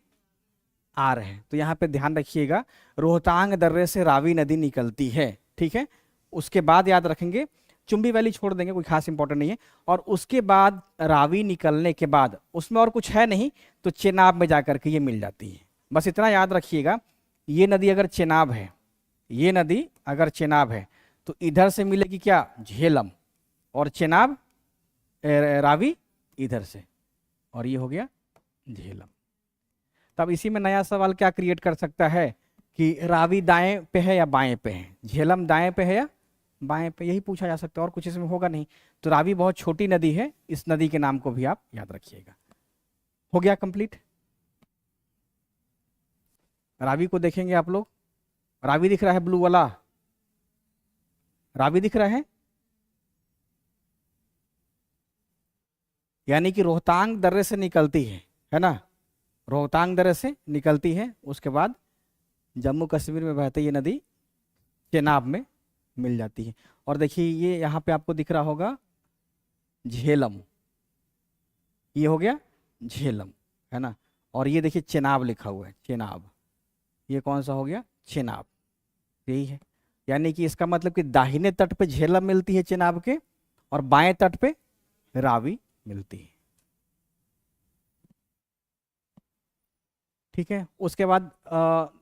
आर है। तो यहाँ पे ध्यान रखिएगा, रोहतांग दर्रे से रावी नदी निकलती है। ठीक है, उसके बाद याद रखेंगे, चुंबी वैली छोड़ देंगे, कोई खास इंपॉर्टेंट नहीं है। और उसके बाद रावी निकलने के बाद उसमें और कुछ है नहीं, तो चेनाब में जाकर के ये मिल जाती है। बस इतना याद रखिएगा, ये नदी अगर चेनाब है, ये नदी अगर चेनाब है तो इधर से मिलेगी क्या? झेलम, और चेनाब रावी इधर से, और ये हो गया झेलम। तब इसी में नया सवाल क्या क्रिएट कर सकता है कि रावी दाएं पे है या बाएं पे है, झेलम दाएं पे है या बाएं पे, यही पूछा जा सकता है, और कुछ इसमें होगा नहीं। तो रावी बहुत छोटी नदी है, इस नदी के नाम को भी आप याद रखिएगा। हो गया कंप्लीट? रावी को देखेंगे आप लोग, रावी दिख रहा है ब्लू वाला? रावी दिख रहा यानी कि रोहतांग दर्रे से निकलती है ना, रोहतांग दर्रे से निकलती है, उसके बाद जम्मू कश्मीर में बहती ये नदी चेनाब में मिल जाती है। और देखिए ये यहाँ पे आपको दिख रहा होगा झेलम, ये हो गया झेलम, है ना। और ये देखिए चेनाब लिखा हुआ है, चेनाब, ये कौन सा हो गया? चेनाब, यही है। यानी कि इसका मतलब कि दाहिने तट पे झेलम मिलती है चेनाब के, और बाएं तट पे रावी मिलती है। ठीक है, उसके बाद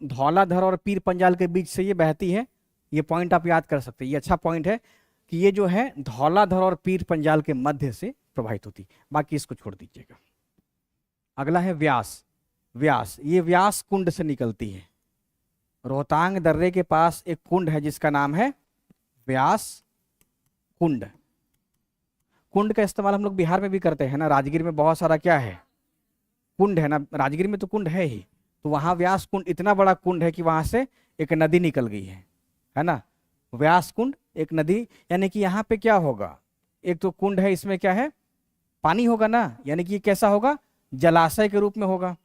धौलाधर और पीर पंजाल के बीच से ये बहती है। ये पॉइंट आप याद कर सकते हैं, ये अच्छा पॉइंट है कि ये जो है धौलाधर और पीर पंजाल के मध्य से प्रवाहित होती, बाकी इसको छोड़ दीजिएगा। अगला है व्यास। व्यास, ये व्यास कुंड से निकलती है। रोहतांग दर्रे के पास एक कुंड है जिसका नाम है व्यास कुंड। कुंड का इस्तेमाल हम लोग बिहार में भी करते हैं ना, राजगीर में बहुत सारा क्या है? कुंड है ना, राजगीर में तो कुंड है ही। तो वहां व्यास कुंड, इतना बड़ा कुंड है कि वहां से एक नदी निकल गई है ना। व्यास कुंड एक नदी, यानी कि यहाँ पे क्या होगा? एक तो कुंड है, इसमें क्या है? पानी होगा ना, यानी कि ये कैसा होगा? जलाशय के रूप में होगा।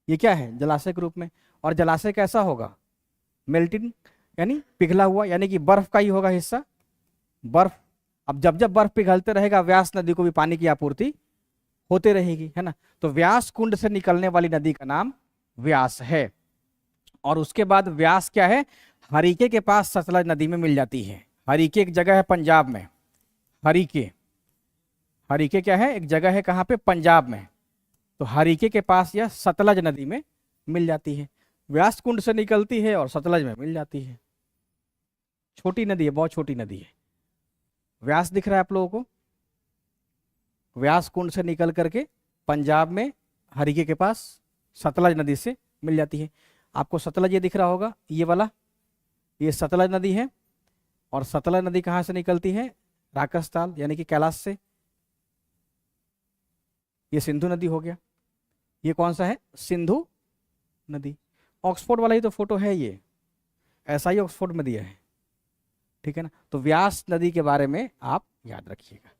ये क्या है? जलाशय के रूप में। और जलाशय कैसा होगा? मेल्टिंग, यानी पिघला हुआ, यानी कि बर्फ का ही होगा हिस्सा, बर्फ। अब जब जब बर्फ पिघलते रहेगा, व्यास नदी को भी पानी की आपूर्ति होते रहेगी, है ना। तो व्यास कुंड से निकलने वाली नदी का नाम व्यास है। और उसके बाद व्यास क्या है? हरीके के पास सतलज नदी में मिल जाती है। हरीके एक जगह है पंजाब में, हरीके, हरीके क्या है? एक जगह है कहाँ पे? पंजाब में। तो हरीके के पास यह सतलज नदी में मिल जाती है। व्यास कुंड से निकलती है और सतलज में मिल जाती है। छोटी नदी है, बहुत छोटी नदी है। व्यास दिख रहा है आप लोगों को? व्यास कुंड से निकल करके पंजाब में हरिके के पास सतलज नदी से मिल जाती है। आपको सतलज ये दिख रहा होगा, ये वाला, ये सतलज नदी है। और सतलज नदी कहाँ से निकलती है? राकसताल यानी कि कैलाश से। ये सिंधु नदी हो गया। ये कौन सा है? सिंधु नदी। ऑक्सफोर्ड वाला ही तो फोटो है ये, ऐसा ही ऑक्सफोर्ड में दिया है, ठीक है ना। तो व्यास नदी के बारे में आप याद रखिएगा।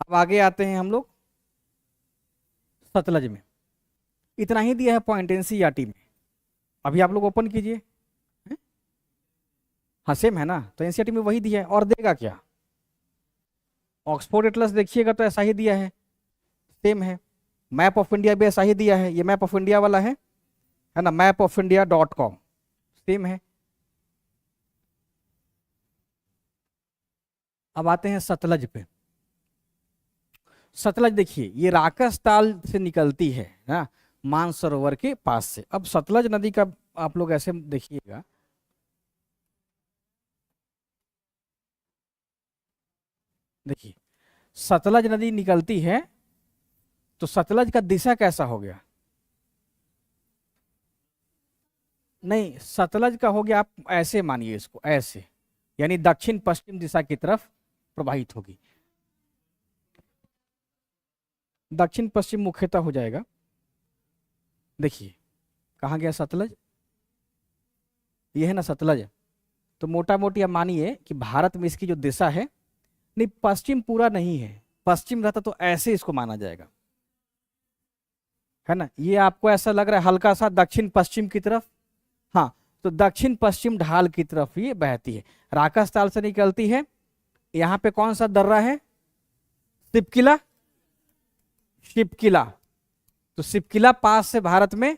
अब आगे आते हैं हम लोग सतलज में। इतना ही दिया है पॉइंट एनसीईआरटी में। अभी आप लोग ओपन कीजिए, हैं? हाँ सेम है ना, तो एनसीईआरटी में वही दिया है, और देगा क्या? ऑक्सफोर्ड एटलस देखिएगा तो ऐसा ही दिया है, सेम है। मैप ऑफ इंडिया भी ऐसा ही दिया है, ये मैप ऑफ इंडिया वाला है ना, mapofIndia.com, सेम है। अब आते हैं सतलज पे। सतलज देखिए ये राकसताल से निकलती है ना, मानसरोवर के पास से। अब सतलज नदी का आप लोग ऐसे देखिएगा, देखिए सतलज नदी निकलती है तो सतलज का दिशा कैसा हो गया? नहीं, सतलज का हो गया, आप ऐसे मानिए इसको, ऐसे, यानी दक्षिण पश्चिम दिशा की तरफ प्रवाहित होगी। दक्षिण पश्चिम मुख्यतः हो जाएगा। देखिए कहाँ गया सतलज? ये है ना सतलज। तो मोटा मोटी आप मानिए कि भारत में इसकी जो दिशा है, नहीं पश्चिम पूरा नहीं है, पश्चिम रहता तो ऐसे इसको माना जाएगा, है ना। ये आपको ऐसा लग रहा है हल्का सा दक्षिण पश्चिम की तरफ, हाँ, तो दक्षिण पश्चिम ढाल की तरफ ये बहती है, राकसताल से निकलती है। यहाँ पे कौन सा दर्रा है? सिपकिला, शिपकिला। तो सिपकिला पास से भारत में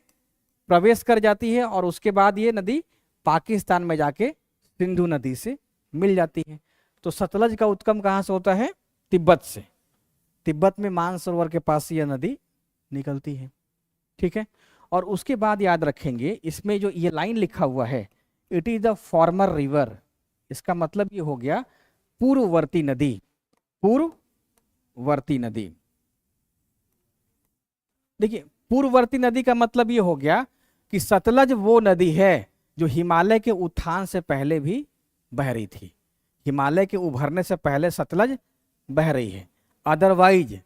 प्रवेश कर जाती है और उसके बाद ये नदी पाकिस्तान में जाके सिंधु नदी से मिल जाती है। तो सतलज का उद्गम कहाँ से होता है? तिब्बत से। तिब्बत में मानसरोवर के पास यह नदी निकलती है, ठीक है। और उसके बाद याद रखेंगे इसमें जो ये लाइन लिखा हुआ है, it is the former river, इसका मतलब ये हो गया पूर्ववर्ती नदी, पूर्ववर्ती नदी। देखिए पूर्ववर्ती नदी का मतलब ये हो गया कि सतलज वो नदी है जो हिमालय के उत्थान से पहले भी बह रही थी। हिमालय के उभरने से पहले सतलज बह रही है। अदरवाइज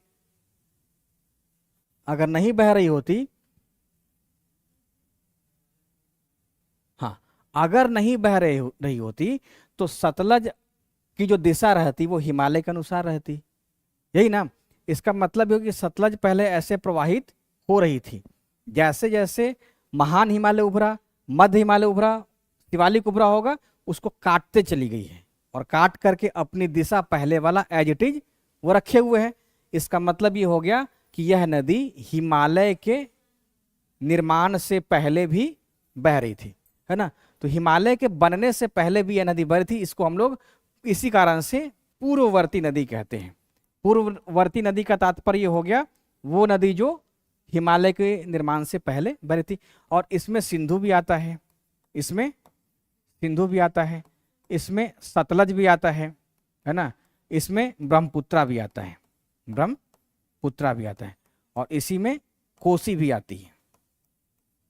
अगर नहीं बह रही होती, हाँ, अगर नहीं बह रही होती तो सतलज की जो दिशा रहती वो हिमालय के अनुसार रहती, यही ना। इसका मतलब ये कि सतलज पहले ऐसे प्रवाहित हो रही थी, जैसे जैसे महान हिमालय उभरा, मध्य हिमालय उभरा, शिवालिक उभरा होगा, उसको काटते चली गई है और काट करके अपनी दिशा पहले वाला एज इट इज वो रखे हुए हैं। इसका मतलब ये हो गया कि यह नदी हिमालय के निर्माण से पहले भी बह रही थी, है ना। तो हिमालय के बनने से पहले भी यह नदी बह रही थी। इसको हम लोग इसी कारण से पूर्ववर्ती नदी कहते हैं। पूर्ववर्ती नदी का तात्पर्य हो गया वो नदी जो हिमालय के निर्माण से पहले बह रही थी। और इसमें सिंधु भी आता है, इसमें सिंधु भी आता है, इसमें सतलज भी आता है ना, इसमें ब्रह्मपुत्रा भी आता है, ब्रह्मपुत्रा भी आता है, और इसी में कोसी भी आती है,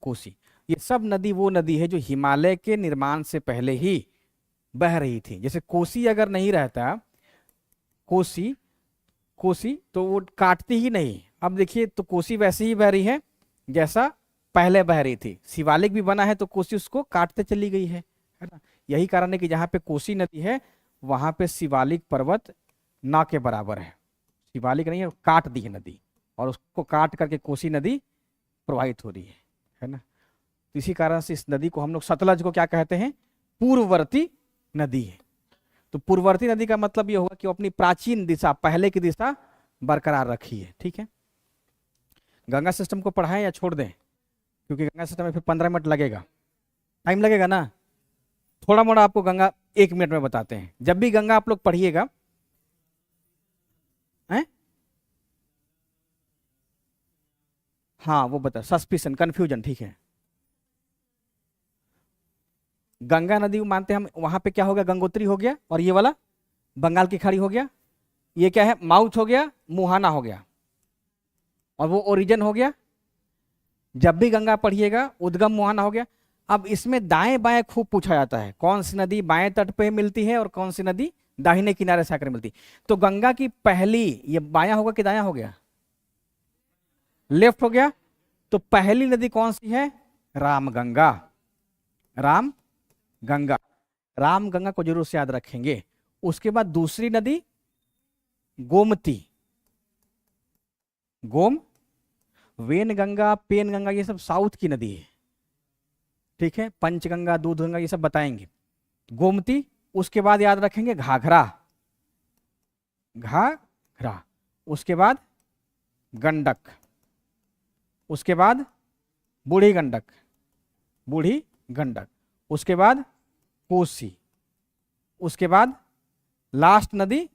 कोसी। ये सब नदी वो नदी है जो हिमालय के निर्माण से पहले ही बह रही थी। जैसे कोसी अगर नहीं रहता, कोसी तो वो काटती ही नहीं। अब देखिए तो कोसी वैसे ही बह रही है जैसा पहले बह रही थी। शिवालिक भी बना है तो कोसी उसको काटते चली गई है ना। यही कारण है कि जहाँ पे कोसी नदी है वहां पे शिवालिक पर्वत ना के बराबर है। शिवालिक नहीं है, काट दी है नदी और उसको काट करके कोसी नदी प्रवाहित हो रही है ना। तो इसी कारण से इस नदी को हम लोग सतलज को क्या कहते हैं? पूर्ववर्ती नदी है। तो पूर्ववर्ती नदी का मतलब ये होगा कि वो अपनी प्राचीन दिशा, पहले की दिशा बरकरार रखी है, ठीक है। गंगा सिस्टम को पढ़ाएं या छोड़ दें? क्योंकि गंगा सिस्टम में फिर 15 मिनट लगेगा, टाइम लगेगा ना। थोड़ा मोड़ा आपको गंगा 1 मिनट में बताते हैं। जब भी गंगा आप लोग पढ़िएगा, हैं? हाँ वो बता, सस्पिशन, कंफ्यूजन, ठीक है। गंगा नदी मानते हैं हम, वहां पे क्या हो गया, गंगोत्री हो गया, और ये वाला बंगाल की खाड़ी हो गया, ये क्या है, माउथ हो गया, मुहाना हो गया, और वो ओरिजिन हो गया। जब भी गंगा पढ़िएगा उद्गम मुहाना हो गया। अब इसमें दाएं बाएं खूब पूछा जाता है, कौन सी नदी बाएं तट पे मिलती है और कौन सी नदी दाहिने किनारे से आकर मिलती है। तो गंगा की पहली, ये बायां होगा कि दायां हो गया, लेफ्ट हो गया, तो पहली नदी कौन सी है, रामगंगा। रामगंगा, रामगंगा को जरूर से याद रखेंगे। उसके बाद दूसरी नदी गोमती, वेनगंगा, पेनगंगा, ये सब साउथ की नदी है, ठीक है, पंचगंगा, दूधगंगा, ये सब बताएंगे। गोमती, उसके बाद याद रखेंगे घाघरा, उसके बाद गंडक, उसके बाद बूढ़ी गंडक, उसके बाद कोसी, उसके बाद लास्ट नदी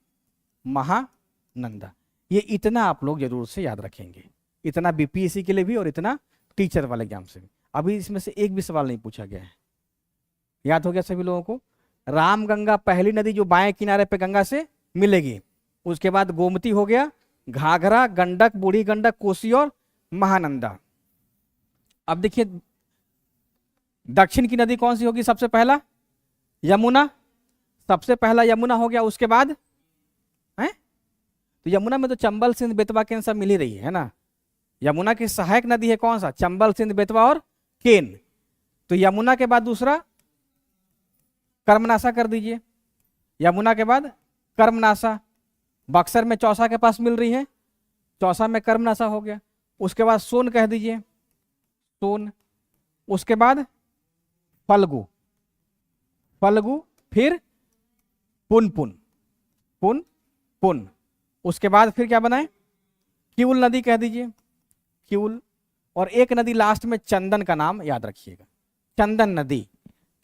महानंदा। ये इतना आप लोग जरूर से याद रखेंगे, इतना बीपीएससी के लिए भी और इतना टीचर वाले एग्जाम से भी। अभी इसमें से एक भी सवाल नहीं पूछा गया है, याद हो गया सभी लोगों को। रामगंगा पहली नदी जो बाएं किनारे पे गंगा से मिलेगी, उसके बाद गोमती हो गया, घाघरा, गंडक, बूढ़ी गंडक, कोसी और महानंदा। अब देखिए दक्षिण की नदी कौन सी होगी, सबसे पहला यमुना, सबसे पहला यमुना हो गया। उसके बाद है तो यमुना में तो चंबल, सिंध, बेतवा, केन सब मिल ही रही है ना। यमुना की सहायक नदी है कौन सा, चंबल, सिंध, बेतवा और केन। तो यमुना के बाद दूसरा कर्मनासा कर दीजिए, यमुना के बाद कर्मनासा, बक्सर में चौसा के पास मिल रही है, चौसा में कर्मनासा हो गया। उसके बाद सोन कह दीजिए, सोन। उसके बाद फल्गु, फिर पुन। उसके बाद फिर क्या बनाए, किउल नदी कह दीजिए, किउल। और एक नदी लास्ट में चंदन का नाम याद रखिएगा, चंदन नदी।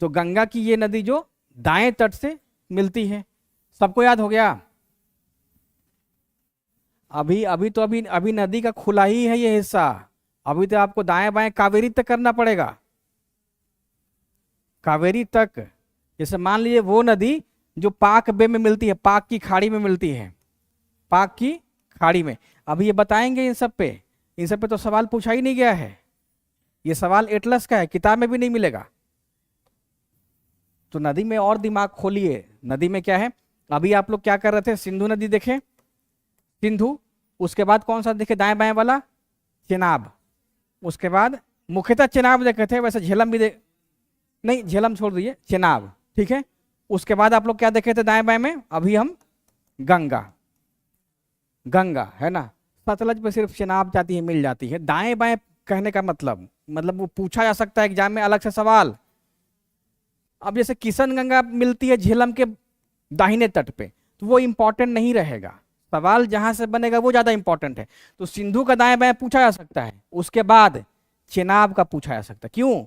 तो गंगा की ये नदी जो दाएं तट से मिलती है, सबको याद हो गया। अभी नदी का खुला ही है ये हिस्सा, अभी तो आपको दाएं बाएं कावेरी तक करना पड़ेगा, कावेरी तक। जैसे मान लीजिए वो नदी जो पाक बे में मिलती है, पाक की खाड़ी में मिलती है, पाक की खाड़ी में। अभी ये बताएंगे इन सब पे तो सवाल पूछा ही नहीं गया है, ये सवाल एटलस का है, किताब में भी नहीं मिलेगा। तो नदी में और दिमाग खोलिए। नदी में क्या है, अभी आप लोग क्या कर रहे थे, सिंधु नदी देखे, सिंधु। उसके बाद कौन सा देखे, दाएं बाएं वाला, चेनाब। उसके बाद मुख्यतः चेनाब देखे थे, वैसे झेलम भी नहीं, झेलम छोड़ दीजिए, चेनाब, ठीक है। उसके बाद आप लोग क्या देखे थे दाएं बाएं में, अभी हम गंगा है ना। सतलज पे सिर्फ चेनाब जाती है, मिल जाती है। दाएं बाएं कहने का मतलब वो पूछा जा सकता है एग्जाम में अलग से सवाल। अब जैसे किशन गंगा मिलती है झेलम के दाहिने तट पे, तो वो इंपॉर्टेंट नहीं रहेगा, सवाल जहां से बनेगा वो ज्यादा इंपॉर्टेंट है। तो सिंधु का दाएं बाएं पूछा जा सकता है, उसके बाद चेनाब का पूछा जा सकता है। क्यों,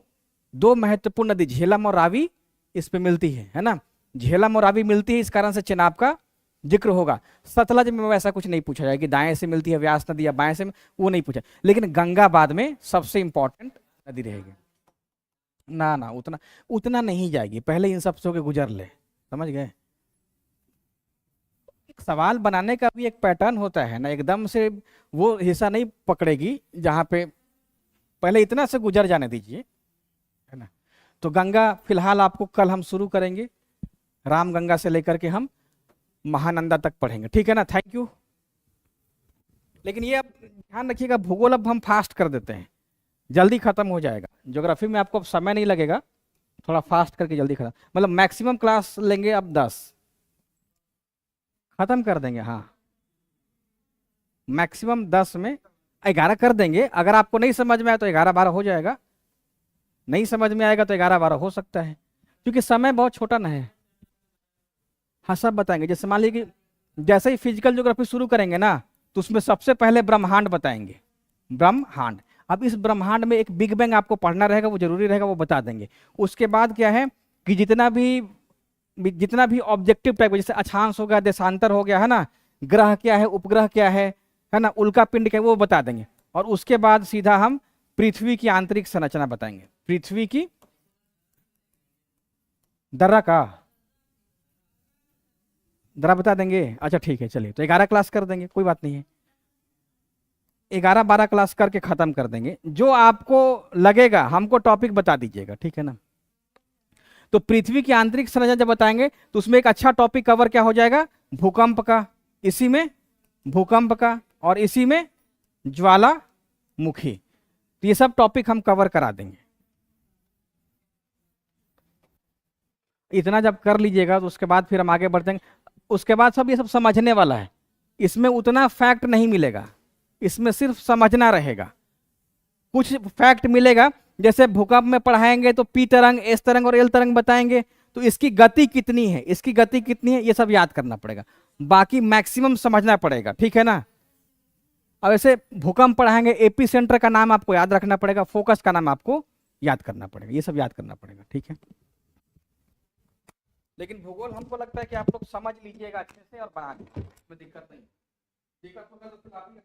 दो महत्वपूर्ण नदी झेलम और रावी इस पे मिलती है ना, झेलम और रावी मिलती है, इस कारण से चेनाब का जिक्र होगा। सतलज में वैसा कुछ नहीं पूछा जाएगा कि दाएं से मिलती है व्यास नदी या बाएं से, वो नहीं पूछा। लेकिन गंगा बाद में सबसे इंपॉर्टेंट नदी रहेगी। ना उतना नहीं जाएगी, पहले इन सब से होके गुजर ले, समझ गए। सवाल बनाने का भी एक पैटर्न होता है ना, एकदम से वो हिस्सा नहीं पकड़ेगी जहां पे, पहले इतना से गुजर जाने दीजिए, है ना। तो गंगा फिलहाल आपको कल हम शुरू करेंगे, रामगंगा से लेकर के हम महानंदा तक पढ़ेंगे, ठीक है ना। Thank you. लेकिन ये अब ध्यान रखिएगा, भूगोल अब हम फास्ट कर देते हैं, जल्दी खत्म हो जाएगा। ज्योग्राफी में आपको अब समय नहीं लगेगा, थोड़ा फास्ट करके जल्दी खत्म, मतलब मैक्सिमम क्लास लेंगे अब 10 खत्म कर देंगे। हाँ, मैक्सिमम 10 में 11 कर देंगे। अगर आपको नहीं समझ में आया तो 11-12 हो जाएगा, नहीं समझ में आएगा तो 11-12 हो सकता है, क्योंकि समय बहुत छोटा ना है। हाँ, सब बताएंगे। जैसे मान लीजिए कि जैसे ही फिजिकल ज्योग्राफी शुरू करेंगे ना, तो उसमें सबसे पहले ब्रह्मांड बताएंगे, ब्रह्मांड। अब इस ब्रह्मांड में एक बिग बैंग आपको पढ़ना रहेगा, वो जरूरी रहेगा, वो बता देंगे। उसके बाद क्या है कि जितना भी ऑब्जेक्टिव टाइप, जैसे अक्षांश हो गया, देशांतर हो गया, है ना, ग्रह क्या है, उपग्रह क्या है ना, उल्का पिंड क्या है, वो बता देंगे। और उसके बाद सीधा हम पृथ्वी की आंतरिक संरचना बताएंगे, पृथ्वी की दर्रा का दर्रा बता देंगे। अच्छा ठीक है, चलिए तो 11 क्लास कर देंगे, कोई बात नहीं है। 11-12 क्लास करके खत्म कर देंगे। जो आपको लगेगा हमको टॉपिक बता दीजिएगा, ठीक है ना। तो पृथ्वी की आंतरिक संरचना जब बताएंगे तो उसमें एक अच्छा टॉपिक कवर क्या हो जाएगा, भूकंप का, इसी में भूकंप का, और इसी में ज्वालामुखी। तो ये सब टॉपिक हम कवर करा देंगे। इतना जब कर लीजिएगा तो उसके बाद फिर हम आगे बढ़ते हैं। उसके बाद सब ये सब समझने वाला है, इसमें उतना फैक्ट नहीं मिलेगा, इसमें सिर्फ समझना रहेगा। कुछ फैक्ट मिलेगा, जैसे भूकंप में पढ़ाएंगे तो पी तरंग, एस तरंग और एल तरंग बताएंगे, तो इसकी गति कितनी है, इसकी गति कितनी है, ये सब याद करना पड़ेगा। बाकी मैक्सिमम समझना पड़ेगा, ठीक है ना। अब ऐसे भूकंप पढ़ाएंगे, एपी सेंटर का नाम आपको याद रखना पड़ेगा, फोकस का नाम आपको याद करना पड़ेगा, ये सब याद करना पड़ेगा, ठीक है। लेकिन भूगोल हमको लगता है कि आप लोग समझ लीजिएगा अच्छे से और बना लीजिए, इसमें दिक्कत नहीं। दिक्कत होगा तो फिर आप ही नहीं